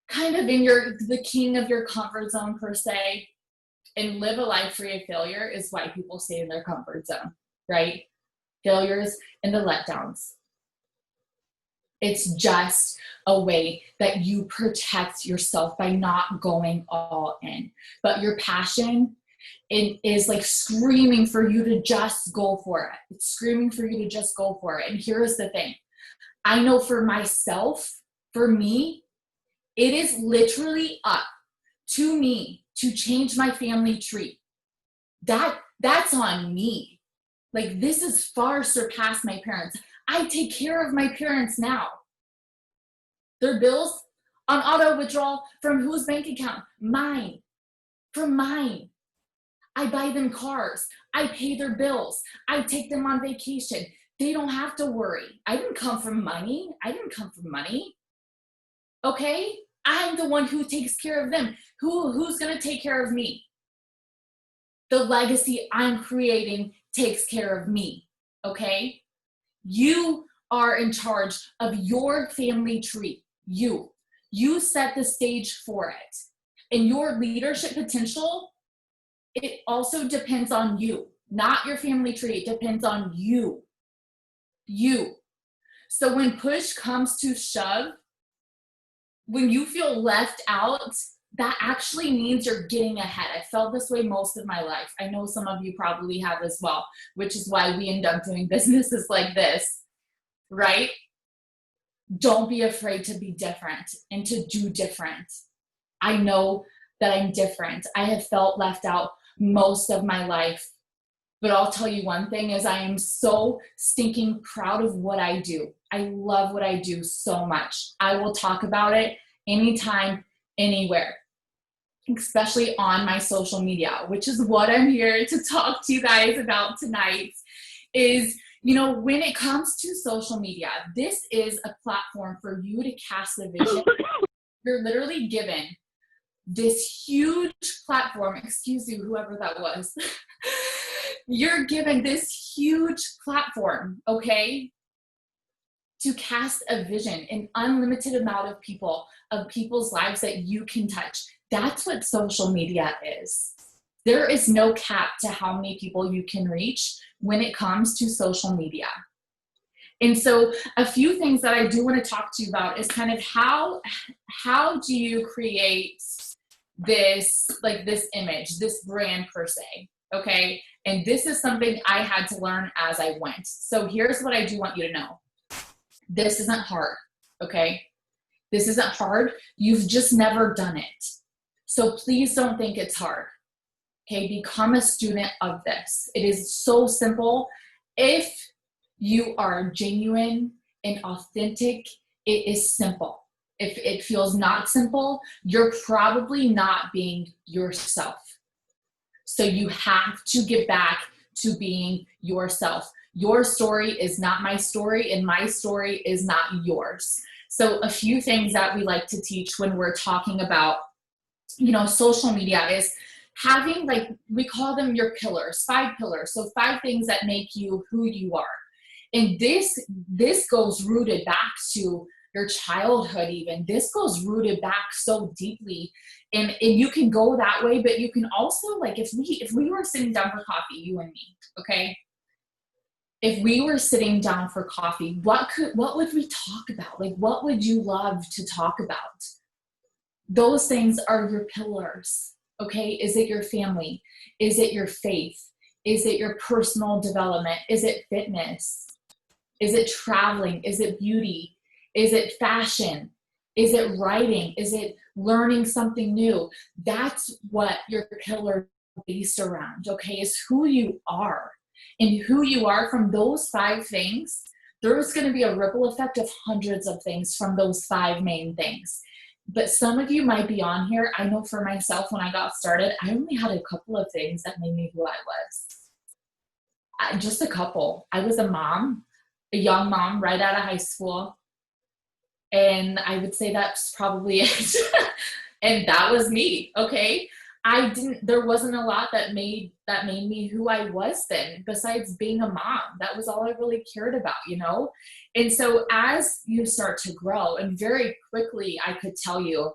Speaker 3: kind of in the king of your comfort zone per se, and live a life free of failure is why people stay in their comfort zone, right? Failures and the letdowns. It's just a way that you protect yourself by not going all in. But your passion is like screaming for you to just go for it. It's screaming for you to just go for it. And here's the thing. I know for myself, for me, it is literally up to me to change my family tree. That's on me. Like, this is far surpassed my parents. I take care of my parents now. Their bills on auto withdrawal from whose bank account? Mine. From mine. I buy them cars. I pay their bills. I take them on vacation. They don't have to worry. I didn't come from money. Okay? I'm the one who takes care of them. Who's going to take care of me? The legacy I'm creating takes care of me. Okay? You are in charge of your family tree. You set the stage for it. And your leadership potential, it also depends on you, not your family tree. It depends on you. So when push comes to shove, when you feel left out, that actually means you're getting ahead. I felt this way most of my life. I know some of you probably have as well, which is why we end up doing businesses like this, right? Don't be afraid to be different and to do different. I know that I'm different. I have felt left out most of my life. But I'll tell you one thing is I am so stinking proud of what I do. I love what I do so much. I will talk about it anytime, anywhere, especially on my social media, which is what I'm here to talk to you guys about tonight. Is, you know, when it comes to social media, this is a platform for you to cast a vision. You're literally given this huge platform, excuse you, whoever that was. You're given this huge platform, okay, to cast a vision, an unlimited amount of people, of people's lives that you can touch. That's what social media is. There is no cap to how many people you can reach when it comes to social media. And so a few things that I do want to talk to you about is kind of how do you create this, like this image, this brand per se, okay? And this is something I had to learn as I went. So here's what I do want you to know. This isn't hard, okay? This isn't hard. You've just never done it. So please don't think it's hard, okay? Become a student of this. It is so simple. If you are genuine and authentic, it is simple. If it feels not simple, you're probably not being yourself. So you have to get back to being yourself. Your story is not my story, and my story is not yours. So a few things that we like to teach when we're talking about, you know, social media is having, like, we call them your pillars, 5 pillars. So 5 things that make you who you are. And this goes rooted back to your childhood even. This goes rooted back so deeply. And you can go that way, but you can also, like, if we were sitting down for coffee, you and me, okay? If we were sitting down for coffee, what would we talk about? Like, what would you love to talk about? Those things are your pillars, okay? Is it your family? Is it your faith? Is it your personal development? Is it fitness? Is it traveling? Is it beauty? Is it fashion? Is it writing? Is it learning something new? That's what your pillar is based around, okay? Is who you are. And who you are from those 5 things, there's going to be a ripple effect of hundreds of things from those 5 main things. But some of you might be on here. I know for myself, when I got started, I only had a couple of things that made me who I was. Just a couple. I was a mom, a young mom right out of high school. And I would say that's probably it. And that was me, okay? There wasn't a lot that made me who I was then, besides being a mom. That was all I really cared about, you know? And so as you start to grow, and very quickly I could tell you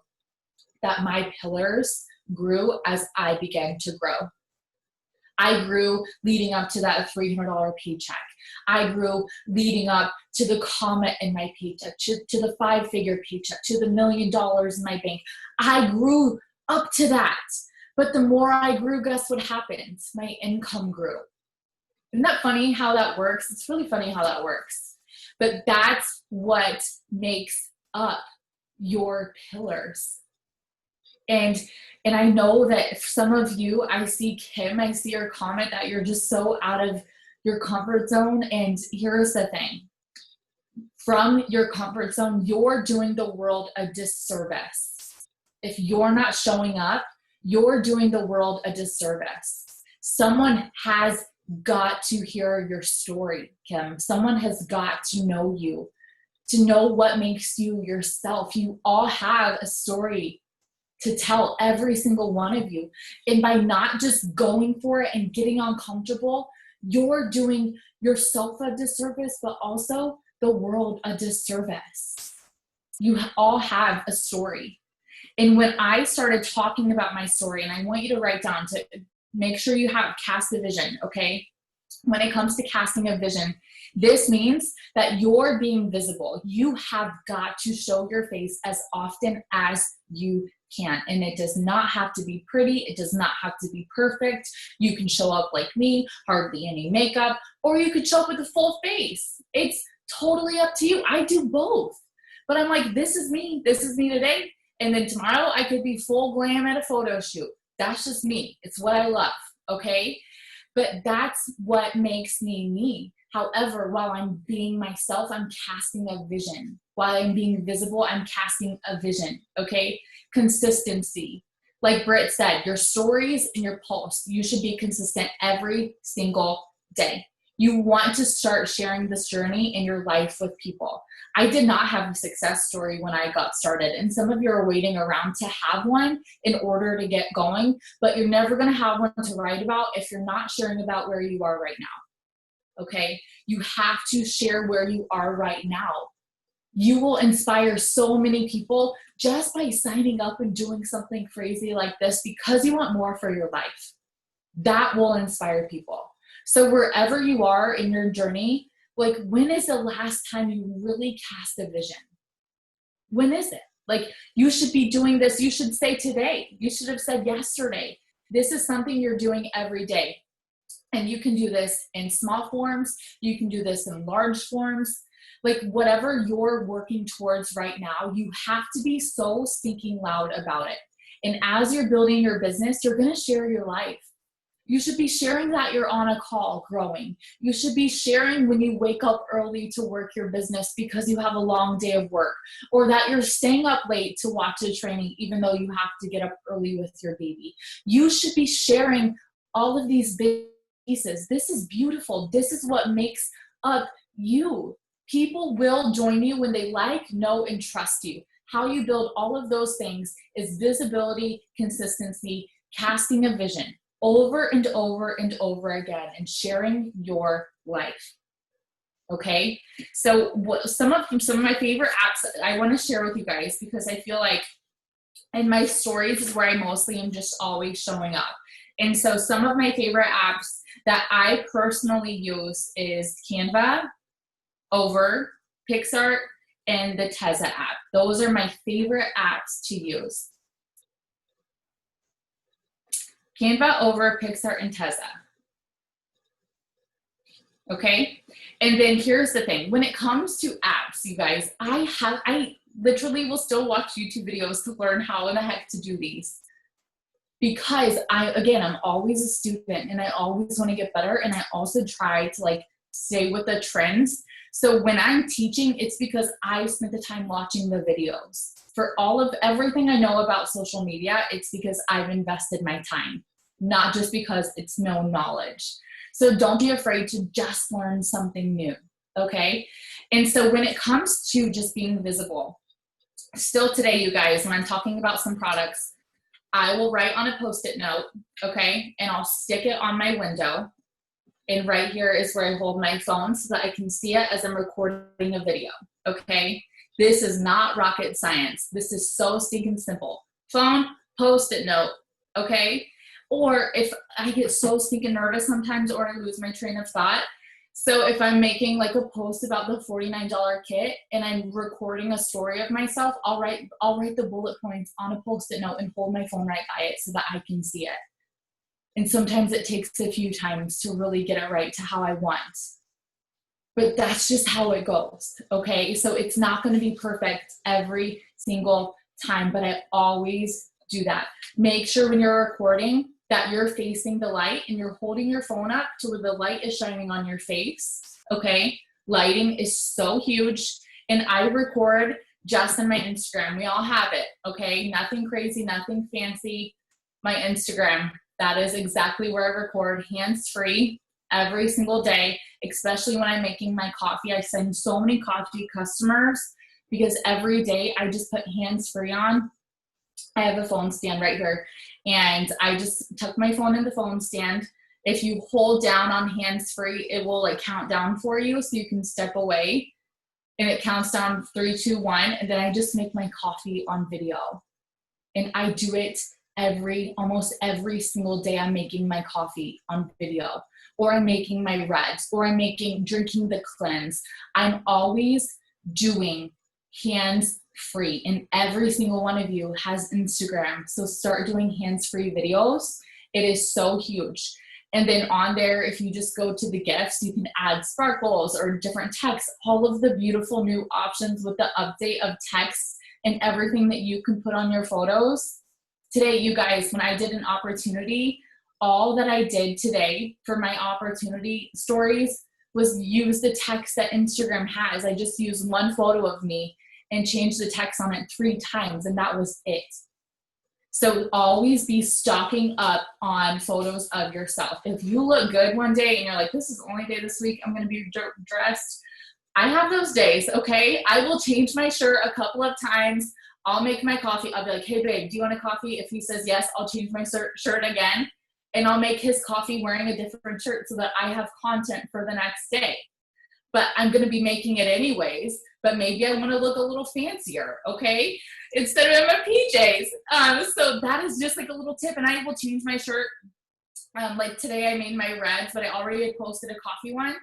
Speaker 3: that my pillars grew as I began to grow. I grew leading up to that $300 paycheck. I grew leading up to the comment in my paycheck, to the 5-figure paycheck, to the $1 million in my bank. I grew up to that. But the more I grew, guess what happened? My income grew. Isn't that funny how that works? It's really funny how that works. But that's what makes up your pillars. And I know that some of you, I see Kim, I see your comment that you're just so out of your comfort zone. And here's the thing. From your comfort zone, you're doing the world a disservice. If you're not showing up, you're doing the world a disservice. Someone has got to hear your story, Kim. Someone has got to know you, to know what makes you yourself. You all have a story to tell, every single one of you. And by not just going for it and getting uncomfortable, you're doing yourself a disservice, but also the world a disservice. You all have a story. And when I started talking about my story, and I want you to write down to make sure you have cast a vision, okay? When it comes to casting a vision, this means that you're being visible. You have got to show your face as often as you can. And it does not have to be pretty. It does not have to be perfect. You can show up like me, hardly any makeup, or you could show up with a full face. It's totally up to you. I do both. But I'm like, this is me today. And then tomorrow I could be full glam at a photo shoot. That's just me. It's what I love. Okay. But that's what makes me me. However, while I'm being myself, I'm casting a vision. While I'm being visible, I'm casting a vision. Okay. Consistency. Like Britt said, your stories and your posts, you should be consistent every single day. You want to start sharing this journey in your life with people. I did not have a success story when I got started, and some of you are waiting around to have one in order to get going, but you're never going to have one to write about if you're not sharing about where you are right now. Okay? You have to share where you are right now. You will inspire so many people just by signing up and doing something crazy like this because you want more for your life. That will inspire people. So wherever you are in your journey, like, when is the last time you really cast a vision? When is it? Like, you should be doing this. You should say today. You should have said yesterday. This is something you're doing every day. And you can do this in small forms. You can do this in large forms. Like, whatever you're working towards right now, you have to be so stinking loud about it. And as you're building your business, you're going to share your life. You should be sharing that you're on a call growing. You should be sharing when you wake up early to work your business because you have a long day of work, or that you're staying up late to watch a training even though you have to get up early with your baby. You should be sharing all of these big pieces. This is beautiful. This is what makes up you. People will join you when they like, know, and trust you. How you build all of those things is visibility, consistency, casting a vision over and over and over again, and sharing your life. Okay, so some of my favorite apps I want to share with you guys, because I feel like in my stories is where I mostly am just always showing up. And so some of my favorite apps that I personally use is Canva, Over, PicsArt, and the Tezza app. Those are my favorite apps to use. Canva, Over, PicsArt, and Tezza. Okay? And then here's the thing. When it comes to apps, you guys, I literally will still watch YouTube videos to learn how in the heck to do these. Because I'm always a student and I always want to get better, and I also try to like stay with the trends. So when I'm teaching, it's because I spent the time watching the videos. For all of everything I know about social media, it's because I've invested my time, not just because it's known knowledge. So don't be afraid to just learn something new, okay? And so when it comes to just being visible, still today, you guys, when I'm talking about some products, I will write on a Post-it note, okay? And I'll stick it on my window. And right here is where I hold my phone so that I can see it as I'm recording a video, okay? This is not rocket science. This is so stinking simple. Phone, Post-it note, okay? Or if I get so stinking nervous sometimes, or I lose my train of thought. So if I'm making like a post about the $49 kit and I'm recording a story of myself, I'll write the bullet points on a Post-it note and hold my phone right by it so that I can see it. And sometimes it takes a few times to really get it right to how I want. But that's just how it goes, okay? So it's not going to be perfect every single time, but I always do that. Make sure when you're recording that you're facing the light and you're holding your phone up to where the light is shining on your face, okay? Lighting is so huge. And I record just on my Instagram. We all have it, okay? Nothing crazy, nothing fancy. My Instagram, that is exactly where I record, hands-free, every single day, especially when I'm making my coffee. I send so many coffee customers because every day I just put hands-free on. I have a phone stand right here, and I just tuck my phone in the phone stand. If you hold down on hands-free, it will like count down for you so you can step away, and it counts down 3, 2, 1, and then I just make my coffee on video. And I do it almost every single day. I'm making my coffee on video, or I'm making my reds, or I'm drinking the cleanse. I'm always doing hands-free, and every single one of you has Instagram. So start doing hands-free videos. It is so huge. And then on there, if you just go to the gifts, you can add sparkles or different text, all of the beautiful new options with the update of text and everything that you can put on your photos. Today, you guys, when I did an opportunity, all that I did today for my opportunity stories was use the text that Instagram has. I just used one photo of me and changed the text on it 3 times, and that was it. So always be stocking up on photos of yourself. If you look good one day and you're like, this is the only day this week I'm going to be dressed, I have those days, okay? I will change my shirt a couple of times. I'll make my coffee. I'll be like, hey, babe, do you want a coffee? If he says yes, I'll change my shirt again, and I'll make his coffee wearing a different shirt so that I have content for the next day. But I'm going to be making it anyways, but maybe I want to look a little fancier, okay? Instead of in my PJs. So that is just like a little tip, and I will change my shirt. Like today I made my reds, but I already had posted a coffee one,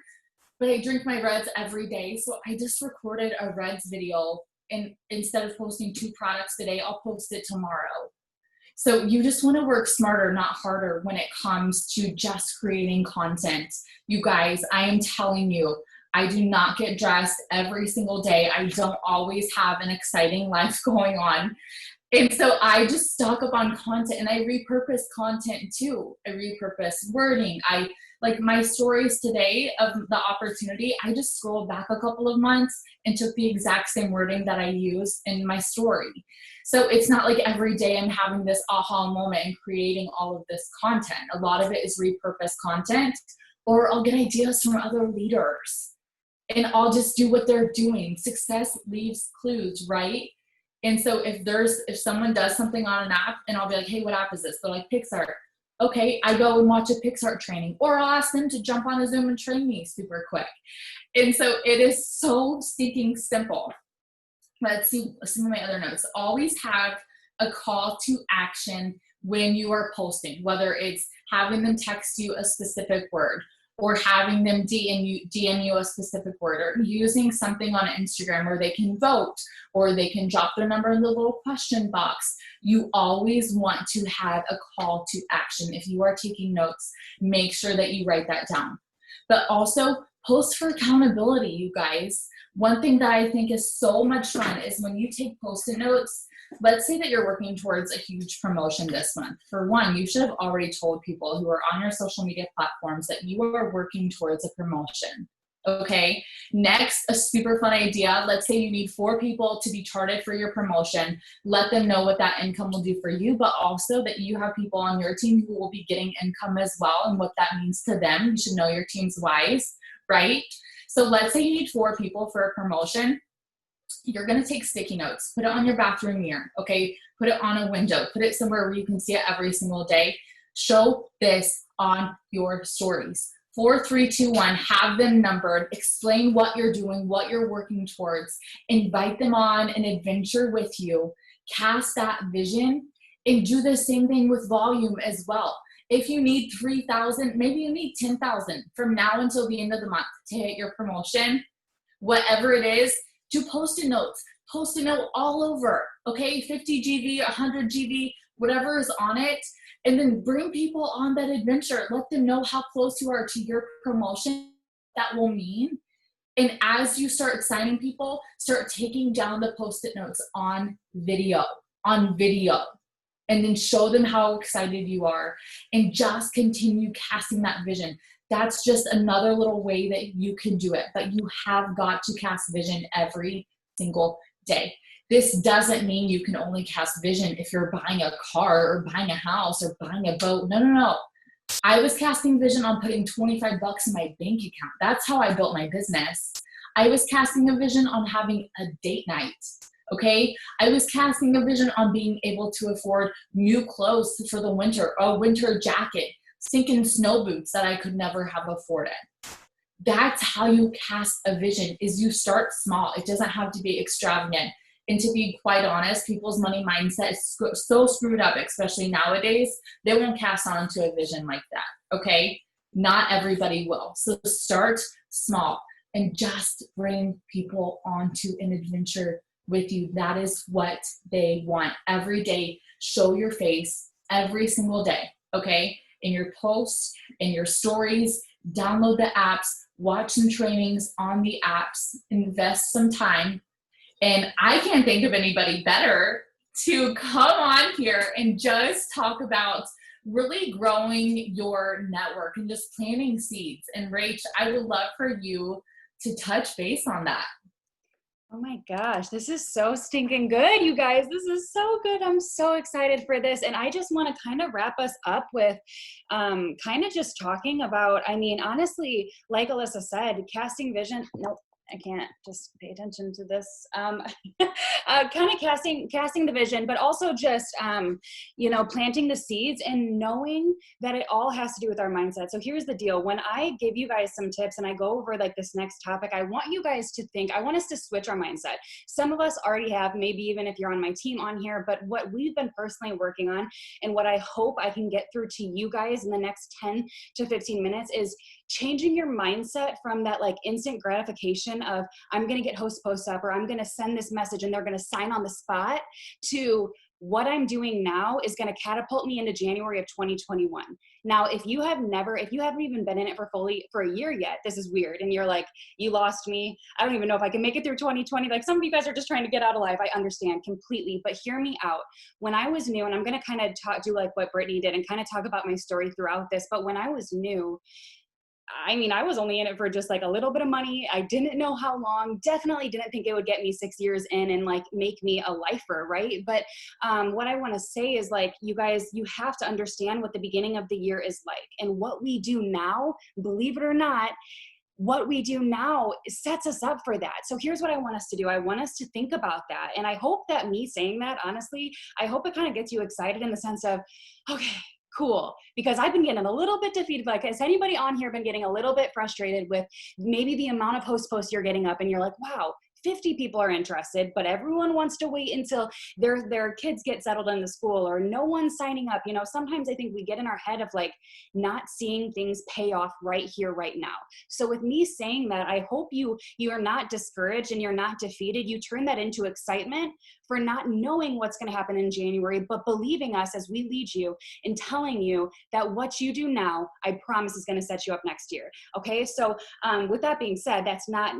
Speaker 3: but I drink my reds every day. So I just recorded a reds video, and instead of posting 2 products today, I'll post it tomorrow. So you just want to work smarter, not harder when it comes to just creating content. You guys, I am telling you, I do not get dressed every single day. I don't always have an exciting life going on. And so I just stock up on content, and I repurpose content too. I repurpose wording. Like my stories today of the opportunity, I just scrolled back a couple of months and took the exact same wording that I used in my story. So it's not like every day I'm having this aha moment and creating all of this content. A lot of it is repurposed content, or I'll get ideas from other leaders and I'll just do what they're doing. Success leaves clues, right? And so if someone does something on an app, and I'll be like, hey, what app is this? They're like, PicsArt. Okay, I go and watch a PicsArt training, or I'll ask them to jump on a Zoom and train me super quick. And so it is so stinking simple. Let's see some of my other notes. Always have a call to action when you are posting, whether it's having them text you a specific word, or having them DM you a specific word, or using something on Instagram where they can vote, or they can drop their number in the little question box. You always want to have a call to action. If you are taking notes, make sure that you write that down. But also post for accountability, you guys. One thing that I think is so much fun is when you take Post-it notes. Let's say that you're working towards a huge promotion this month. For one, you should have already told people who are on your social media platforms that you are working towards a promotion. Okay. Next, a super fun idea. Let's say you need 4 people to be charted for your promotion. Let them know what that income will do for you, but also that you have people on your team who will be getting income as well, and what that means to them. You should know your team's whys, right? So let's say you need 4 people for a promotion. You're going to take sticky notes, put it on your bathroom mirror, okay? Put it on a window, put it somewhere where you can see it every single day. Show this on your stories. 4, 3, 2, 1, have them numbered, explain what you're doing, what you're working towards, invite them on an adventure with you, cast that vision, and do the same thing with volume as well. If you need 3,000, maybe you need 10,000 from now until the end of the month to hit your promotion, whatever it is. Do Post-it notes, Post-it note all over, okay? 50 GV, 100 GV, whatever is on it, and then bring people on that adventure. Let them know how close you are to your promotion. That will mean. And as you start signing people, start taking down the Post-it notes on video, and then show them how excited you are, and just continue casting that vision. That's just another little way that you can do it, but you have got to cast vision every single day. This doesn't mean you can only cast vision if you're buying a car or buying a house or buying a boat. No. I was casting vision on putting $25 in my bank account. That's how I built my business. I was casting a vision on having a date night. Okay. I was casting a vision on being able to afford new clothes for the winter, a winter jacket, stinking snow boots that I could never have afforded. That's how you cast a vision, is you start small. It doesn't have to be extravagant. And to be quite honest, people's money mindset is so screwed up, especially nowadays, they won't cast on to a vision like that, okay? Not everybody will. So start small and just bring people onto an adventure with you. That is what they want. Every day, show your face every single day, okay? in your posts, in your stories, download the apps, watch some trainings on the apps, invest some time. And I can't think of anybody better to come on here and just talk about really growing your network and just planting seeds. And Rach, I would love for you to touch base on that.
Speaker 4: Oh my gosh, this is so stinking good, you guys. This is so good. I'm so excited for this. And I just want to kind of wrap us up with kind of just talking about, I mean, honestly, like Alyssa said, casting vision. Nope. I can't just pay attention to this. Kind of casting the vision, but also just, planting the seeds and knowing that it all has to do with our mindset. So here's the deal. When I give you guys some tips and I go over like this next topic, I want you guys to think, I want us to switch our mindset. Some of us already have, maybe even if you're on my team on here, but what we've been personally working on and what I hope I can get through to you guys in the next 10 to 15 minutes is changing your mindset from that like instant gratification of I'm going to get host posts up or I'm going to send this message and they're going to sign on the spot to what I'm doing now is going to catapult me into January of 2021. Now, if you haven't even been in it for a year yet, this is weird. And you're like, you lost me. I don't even know if I can make it through 2020. Like some of you guys are just trying to get out of life. I understand completely, but hear me out. When I was new, and I'm going to kind of do like what Brittany did and kind of talk about my story throughout this. But when I was new, I mean, I was only in it for just like a little bit of money. I didn't know how long, definitely didn't think it would get me 6 years in and like make me a lifer, right? But what I want to say is like, you guys, you have to understand what the beginning of the year is like. And what we do now, believe it or not, what we do now sets us up for that. So here's what I want us to do. I want us to think about that. And I hope that me saying that, honestly, I hope it kind of gets you excited in the sense of, okay, cool, because I've been getting a little bit defeated. Like, has anybody on here been getting a little bit frustrated with maybe the amount of posts you're getting up and you're like, wow, 50 people are interested, but everyone wants to wait until their kids get settled in the school or no one's signing up. You know, sometimes I think we get in our head of like not seeing things pay off right here, right now. So with me saying that, I hope you are not discouraged and you're not defeated. You turn that into excitement for not knowing what's going to happen in January, but believing us as we lead you and telling you that what you do now, I promise is going to set you up next year. Okay. So with that being said, that's not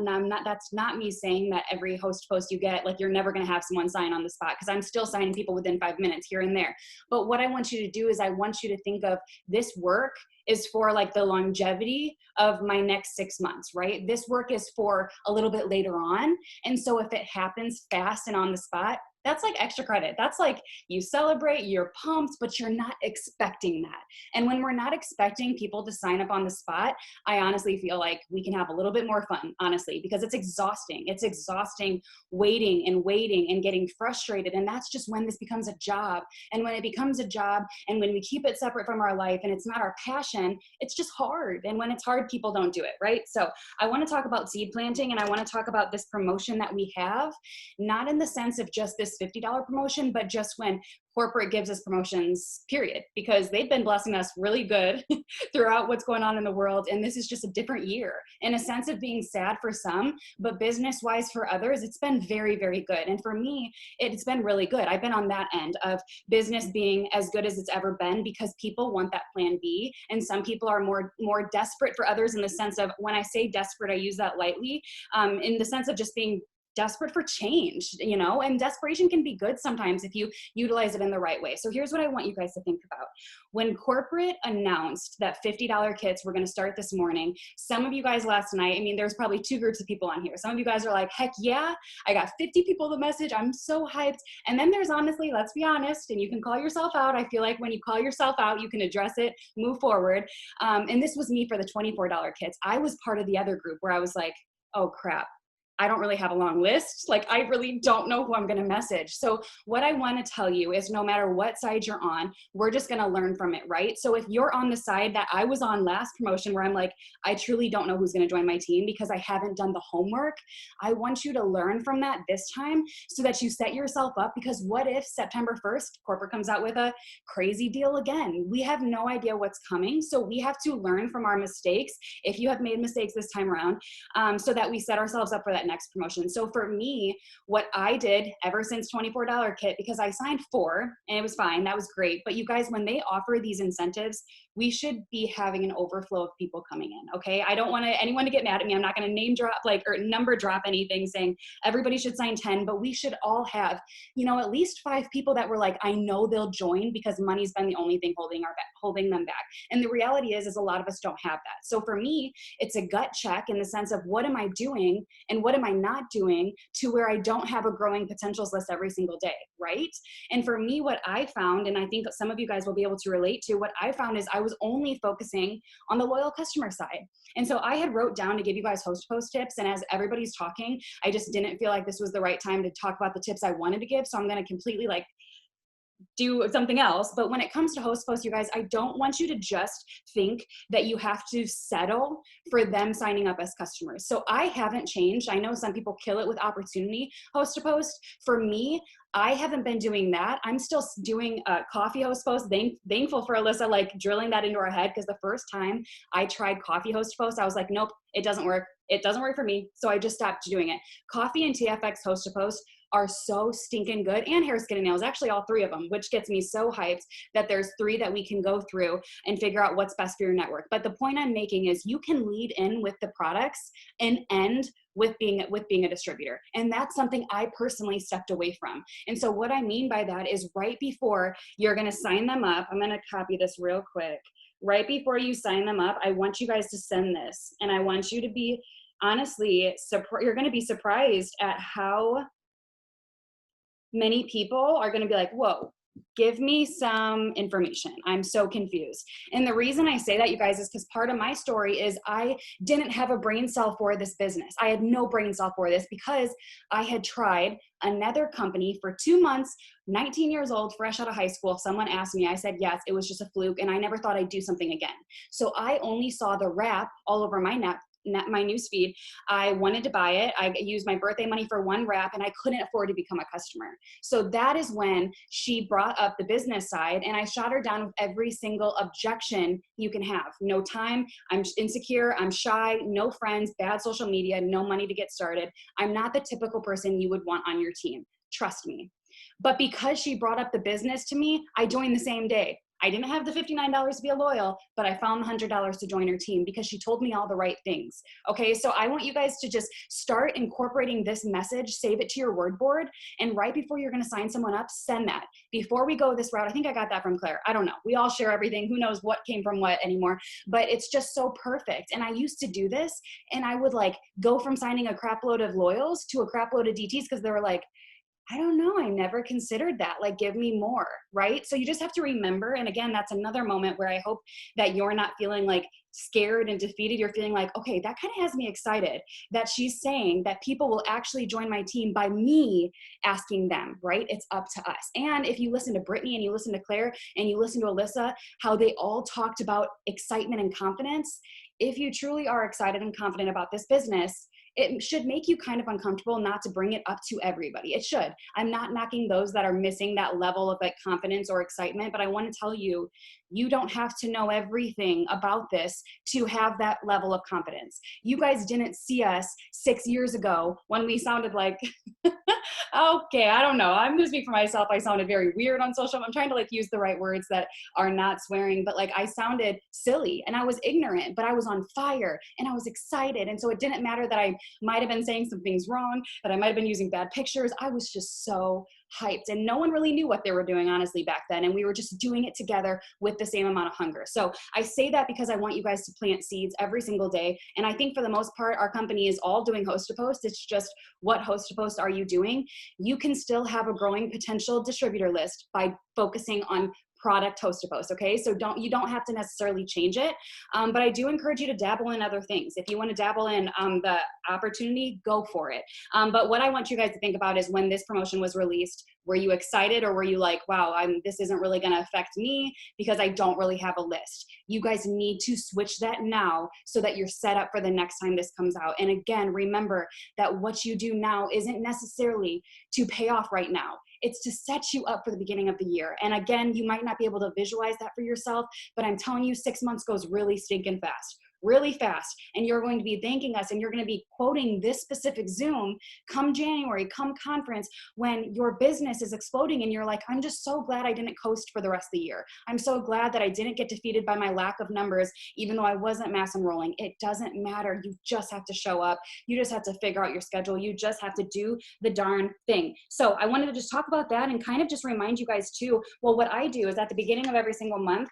Speaker 4: me saying that every host post you get, like you're never going to have someone sign on the spot, because I'm still signing people within 5 minutes here and there. But what I want you to do is I want you to think of this work is for like the longevity of my next 6 months, right? This work is for a little bit later on. And so if it happens fast and on the spot, that's like extra credit. That's like you celebrate, you're pumped, but you're not expecting that. And when we're not expecting people to sign up on the spot, I honestly feel like we can have a little bit more fun, honestly, because it's exhausting. It's exhausting waiting and getting frustrated. And that's just when this becomes a job. And when it becomes a job and when we keep it separate from our life and it's not our passion, it's just hard. And when it's hard, people don't do it, right? So I want to talk about seed planting and I want to talk about this promotion that we have, not in the sense of just this $50 promotion, but just when corporate gives us promotions, period, because they've been blessing us really good throughout what's going on in the world. And this is just a different year in a sense of being sad for some, but business wise for others, it's been very, very good. And for me, it's been really good. I've been on that end of business being as good as it's ever been because people want that plan B. And some people are more desperate for others in the sense of, when I say desperate, I use that lightly, in the sense of just being desperate for change, you know, and desperation can be good sometimes if you utilize it in the right way. So here's what I want you guys to think about. When corporate announced that $50 kits were going to start this morning, some of you guys last night, I mean, there's probably two groups of people on here. Some of you guys are like, heck yeah, I got 50 people the message. I'm so hyped. And then there's honestly, let's be honest, and you can call yourself out. I feel like when you call yourself out, you can address it, move forward. And this was me for the $24 kits. I was part of the other group where I was like, oh crap, I don't really have a long list. Like, I really don't know who I'm going to message. So what I want to tell you is no matter what side you're on, we're just going to learn from it, right? So if you're on the side that I was on last promotion where I'm like, I truly don't know who's going to join my team because I haven't done the homework, I want you to learn from that this time so that you set yourself up, because what if September 1st, corporate comes out with a crazy deal again? We have no idea what's coming. So we have to learn from our mistakes, if you have made mistakes this time around, so that we set ourselves up for that next promotion. So for me, what I did ever since $24 kit, because I signed 4 and it was fine, that was great. But you guys, when they offer these incentives, we should be having an overflow of people coming in. Okay. I don't want anyone to get mad at me. I'm not going to name drop or number drop anything saying everybody should sign 10, but we should all have, at least 5 people that were like, I know they'll join because money's been the only thing holding them back. And the reality is a lot of us don't have that. So for me, it's a gut check in the sense of what am I doing and what am I not doing to where I don't have a growing potentials list every single day, right? And for me, what I found, and I think some of you guys will be able to relate to, what I found is I was only focusing on the loyal customer side. And so I had wrote down to give you guys host post tips. And as everybody's talking, I just didn't feel like this was the right time to talk about the tips I wanted to give. So I'm going to completely do something else. But when it comes to host posts, you guys, I don't want you to just think that you have to settle for them signing up as customers. So I haven't changed. I know some people kill it with opportunity host to post. For me, I haven't been doing that. I'm still doing coffee host posts. Thankful for Alyssa, drilling that into our head, because the first time I tried coffee host posts, I was like, nope, it doesn't work. It doesn't work for me. So I just stopped doing it. Coffee and TFX host to post are so stinking good, and hair, skin, and nails, actually all 3 of them, which gets me so hyped that there's 3 that we can go through and figure out what's best for your network. But the point I'm making is you can lead in with the products and end with being a distributor. And that's something I personally stepped away from. And so what I mean by that is right before you're going to sign them up, I'm going to copy this real quick. Right before you sign them up, I want you guys to send this, and I want you to be, honestly, you're going to be surprised at how many people are going to be like, whoa, give me some information. I'm so confused. And the reason I say that, you guys, is because part of my story is I didn't have a brain cell for this business. I had no brain cell for this because I had tried another company for 2 months, 19 years old, fresh out of high school. Someone asked me, I said, yes, it was just a fluke. And I never thought I'd do something again. So I only saw the wrap all over my my newsfeed. I wanted to buy it. I used my birthday money for 1 wrap, and I couldn't afford to become a customer. So that is when she brought up the business side, and I shot her down with every single objection you can have. No time. I'm insecure. I'm shy. No friends. Bad social media. No money to get started. I'm not the typical person you would want on your team. Trust me. But because she brought up the business to me, I joined the same day. I didn't have the $59 to be a loyal, but I found the $100 to join her team because she told me all the right things. Okay, so I want you guys to just start incorporating this message, save it to your word board, and right before you're gonna sign someone up, send that. Before we go this route, I think I got that from Claire. I don't know. We all share everything. Who knows what came from what anymore, but it's just so perfect. And I used to do this, and I would go from signing a crap load of loyals to a crap load of DTs because they were like, I don't know, I never considered that. Give me more, right? So you just have to remember, and again, that's another moment where I hope that you're not feeling scared and defeated. You're feeling okay, that kind of has me excited that she's saying that people will actually join my team by me asking them, right? It's up to us. And if you listen to Brittany and you listen to Claire and you listen to Alyssa, how they all talked about excitement and confidence, if you truly are excited and confident about this business, it should make you kind of uncomfortable not to bring it up to everybody. It should. I'm not knocking those that are missing that level of confidence or excitement, but I want to tell you, you don't have to know everything about this to have that level of confidence. You guys didn't see us 6 years ago when we sounded like, okay, I don't know. I'm going to speak for myself. I sounded very weird on social. I'm trying to use the right words that are not swearing, but I sounded silly and I was ignorant, but I was on fire and I was excited. And so it didn't matter that I might have been saying some things wrong, that I might have been using bad pictures. I was just so hyped, and no one really knew what they were doing, honestly, back then. And we were just doing it together with the same amount of hunger. So I say that because I want you guys to plant seeds every single day. And I think for the most part, our company is all doing host to post. It's just, what host to post are you doing? You can still have a growing potential distributor list by focusing on product host to post. Okay. So you don't have to necessarily change it. But I do encourage you to dabble in other things. If you want to dabble in the opportunity, go for it. But what I want you guys to think about is, when this promotion was released, were you excited, or were you like, wow, this isn't really going to affect me because I don't really have a list? You guys need to switch that now so that you're set up for the next time this comes out. And again, remember that what you do now isn't necessarily to pay off right now. It's to set you up for the beginning of the year. And again, you might not be able to visualize that for yourself, but I'm telling you, 6 months goes really stinking fast. really fast, and you're going to be thanking us, and you're going to be quoting this specific Zoom come January, come conference, when your business is exploding and you're like, I'm just so glad I didn't coast for the rest of the year. I'm so glad that I didn't get defeated by my lack of numbers, even though I wasn't mass enrolling. It doesn't matter. You just have to show up. You just have to figure out your schedule. You just have to do the darn thing. So I wanted to just talk about that and kind of just remind you guys too, well, what I do is at the beginning of every single month,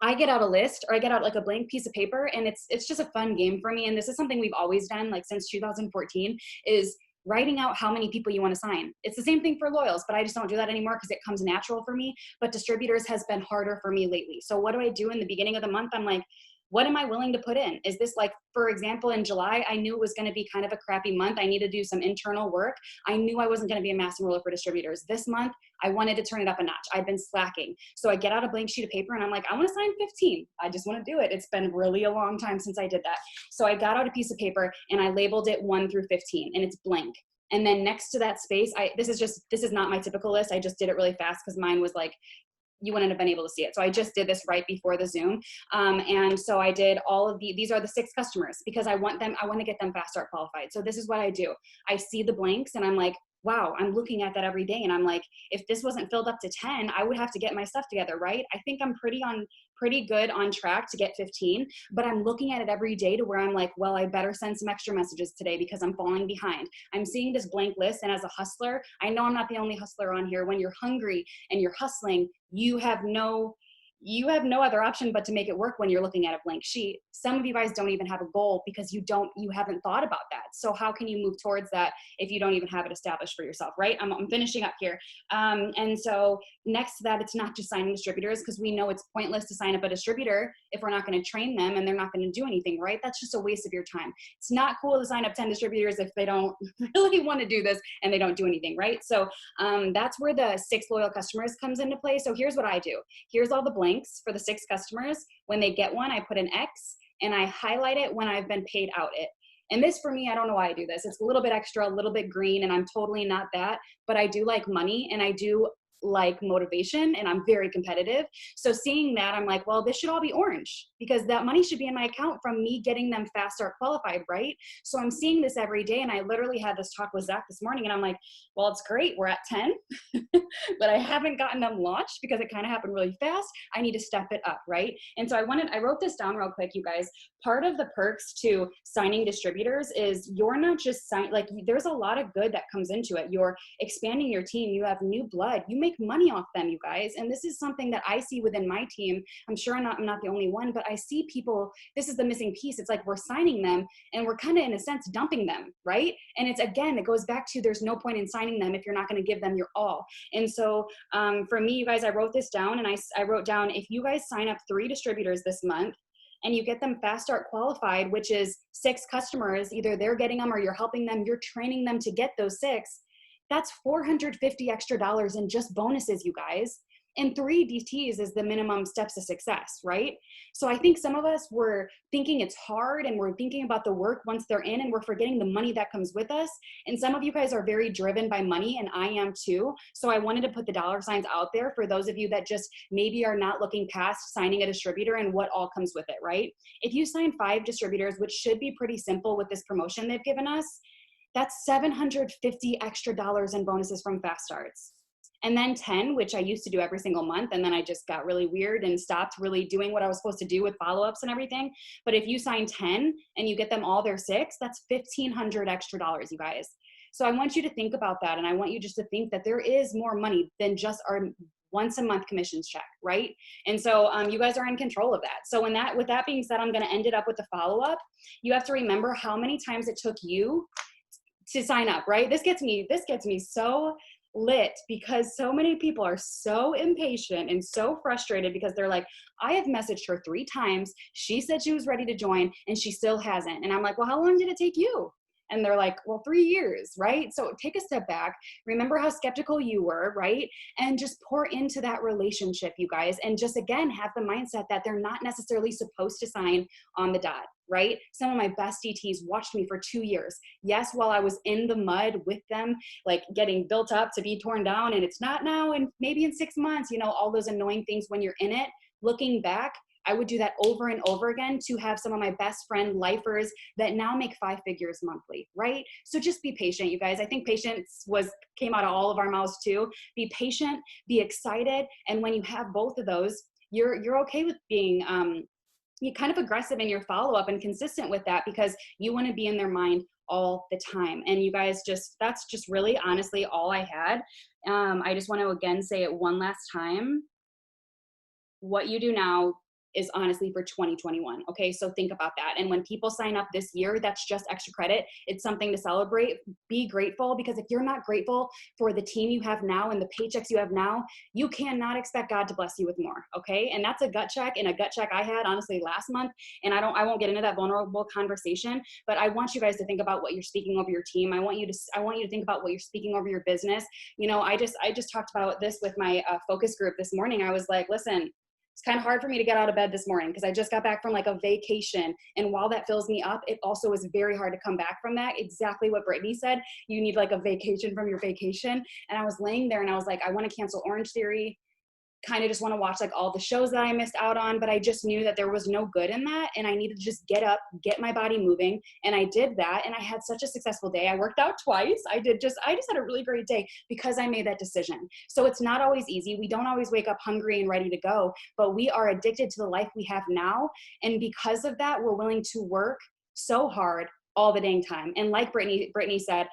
Speaker 4: I get out a list, or I get out like a blank piece of paper, and it's just a fun game for me. And this is something we've always done, like since 2014, is writing out how many people you want to sign. It's the same thing for loyals, but I just don't do that anymore because it comes natural for me. But distributors has been harder for me lately. So what do I do in the beginning of the month? I'm like, what am I willing to put in? Is this like, for example, in July, I knew it was going to be kind of a crappy month. I needed to do some internal work. I knew I wasn't going to be a mass enroller for distributors. This month, I wanted to turn it up a notch. I've been slacking. So I get out a blank sheet of paper and I'm like, I want to sign 15. I just want to do it. It's been really a long time since I did that. So I got out a piece of paper and I labeled it 1 through 15, and it's blank. And then next to that space, this is not my typical list. I just did it really fast because mine was like, you wouldn't have been able to see it. So I just did this right before the Zoom. And so I did all of these are the 6 customers because I want to get them fast start qualified. So this is what I do. I see the blanks and I'm like, wow, I'm looking at that every day. And I'm like, if this wasn't filled up to 10, I would have to get my stuff together, right? I think I'm pretty good on track to get 15, but I'm looking at it every day to where I'm like, well, I better send some extra messages today because I'm falling behind. I'm seeing this blank list. And as a hustler, I know I'm not the only hustler on here. When you're hungry and you're hustling, you have no other option but to make it work when you're looking at a blank sheet. Some of you guys don't even have a goal because you haven't thought about that. So how can you move towards that if you don't even have it established for yourself, right? I'm finishing up here. And so next to that, it's not just signing distributors because we know it's pointless to sign up a distributor if we're not going to train them and they're not going to do anything, right? That's just a waste of your time. It's not cool to sign up 10 distributors if they don't really want to do this and they don't do anything, right? So that's where the 6 loyal customers comes into play. So here's what I do. Here's all the blanks for the 6 customers. When they get one, I put an X and I highlight it when I've been paid out it. And this for me, I don't know why I do this. It's a little bit extra, a little bit green, and I'm totally not that, but I do like money and I do like motivation and I'm very competitive. So seeing that, I'm like, well, this should all be orange because that money should be in my account from me getting them fast start qualified, right? So I'm seeing this every day. And I literally had this talk with Zach this morning and I'm like, well, it's great. We're at 10, but I haven't gotten them launched because it kind of happened really fast. I need to step it up, right? And so I wrote this down real quick, you guys. Part of the perks to signing distributors is you're not just there's a lot of good that comes into it. You're expanding your team. You have new blood. You make money off them, you guys. And this is something that I see within my team. I'm sure I'm not the only one, but I see people, this is the missing piece. It's like we're signing them and we're kind of in a sense dumping them, right? And it's, again, it goes back to there's no point in signing them if you're not going to give them your all. And so for me, you guys, I wrote this down and I wrote down, if you guys sign up 3 distributors this month, and you get them fast start qualified, which is 6 customers, either they're getting them or you're helping them, you're training them to get those 6, that's $450 extra in just bonuses, you guys. And 3 DTs is the minimum steps to success, right? So I think some of us were thinking it's hard and we're thinking about the work once they're in and we're forgetting the money that comes with us. And some of you guys are very driven by money and I am too. So I wanted to put the dollar signs out there for those of you that just maybe are not looking past signing a distributor and what all comes with it, right? If you sign 5 distributors, which should be pretty simple with this promotion they've given us, that's $750 extra in bonuses from fast starts. And then 10, which I used to do every single month. And then I just got really weird and stopped really doing what I was supposed to do with follow-ups and everything. But if you sign 10 and you get them all their 6, that's $1,500 extra, you guys. So I want you to think about that. And I want you just to think that there is more money than just our once a month commissions check, right? And so you guys are in control of that. So with that being said, I'm going to end it up with the follow-up. You have to remember how many times it took you to sign up, right? This gets me so lit because so many people are so impatient and so frustrated because they're like, I have messaged her 3 times. She said she was ready to join and she still hasn't. And I'm like, well, how long did it take you? And they're like, well, 3 years, right? So take a step back. Remember how skeptical you were, right? And just pour into that relationship, you guys. And just, again, have the mindset that they're not necessarily supposed to sign on the dot, right? Some of my best DTs watched me for 2 years. Yes, while I was in the mud with them, like getting built up to be torn down, and it's not now and maybe in 6 months, all those annoying things when you're in it. Looking back, I would do that over and over again to have some of my best friend lifers that now make 5 figures monthly, right? So just be patient, you guys. I think patience came out of all of our mouths too. Be patient, be excited, and when you have both of those, you're okay with being you kind of aggressive in your follow-up and consistent with that, because you want to be in their mind all the time. And you guys, that's just really honestly all I had. I just want to again say it one last time. What you do now is honestly for 2021. Okay, so think about that. And when people sign up this year, that's just extra credit. It's something to celebrate. Be grateful, because if you're not grateful for the team you have now and the paychecks you have now, you cannot expect God to bless you with more. Okay, and that's a gut check, and a gut check I had honestly last month. And I won't get into that vulnerable conversation, but I want you guys to think about what you're speaking over your team. I want you to think about what you're speaking over your business. You know, I just talked about this with my focus group this morning. I was like, listen, it's kind of hard for me to get out of bed this morning because I just got back from like a vacation. And while that fills me up, it also is very hard to come back from that. Exactly what Brittany said. You need like a vacation from your vacation. And I was laying there and I was like, I want to cancel Orange Theory. Kind of just want to watch like all the shows that I missed out on, but I just knew that there was no good in that. And I needed to just get up, get my body moving. And I did that. And I had such a successful day. I worked out twice. I just had a really great day because I made that decision. So it's not always easy. We don't always wake up hungry and ready to go, but we are addicted to the life we have now. And because of that, we're willing to work so hard all the dang time. And like Brittany said,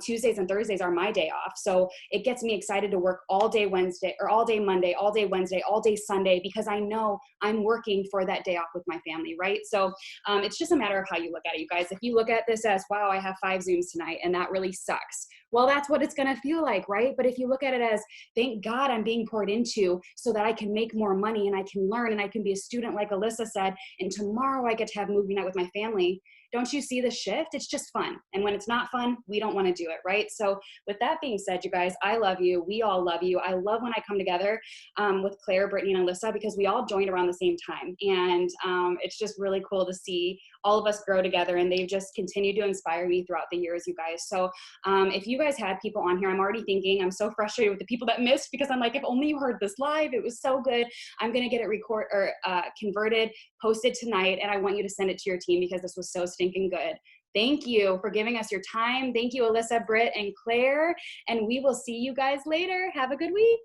Speaker 4: Tuesdays and Thursdays are my day off. So it gets me excited to work all day Wednesday, or all day Monday, all day Wednesday, all day Sunday, because I know I'm working for that day off with my family, right? So it's just a matter of how you look at it, you guys. If you look at this as, wow, I have 5 Zooms tonight and that really sucks. Well, that's what it's going to feel like, right? But if you look at it as, thank God I'm being poured into so that I can make more money and I can learn and I can be a student like Alyssa said, and tomorrow I get to have movie night with my family. Don't you see the shift? It's just fun. And when it's not fun, we don't want to do it, right? So with that being said, you guys, I love you. We all love you. I love when I come together with Claire, Brittany, and Alyssa, because we all joined around the same time. And it's just really cool to see all of us grow together, and they've just continued to inspire me throughout the years, you guys. So if you guys had people on here, I'm already thinking, I'm so frustrated with the people that missed, because I'm like, if only you heard this live, it was so good. I'm going to get it converted, posted tonight, and I want you to send it to your team because this was so stinking good. Thank you for giving us your time. Thank you, Alyssa, Britt, and Claire, and we will see you guys later. Have a good week.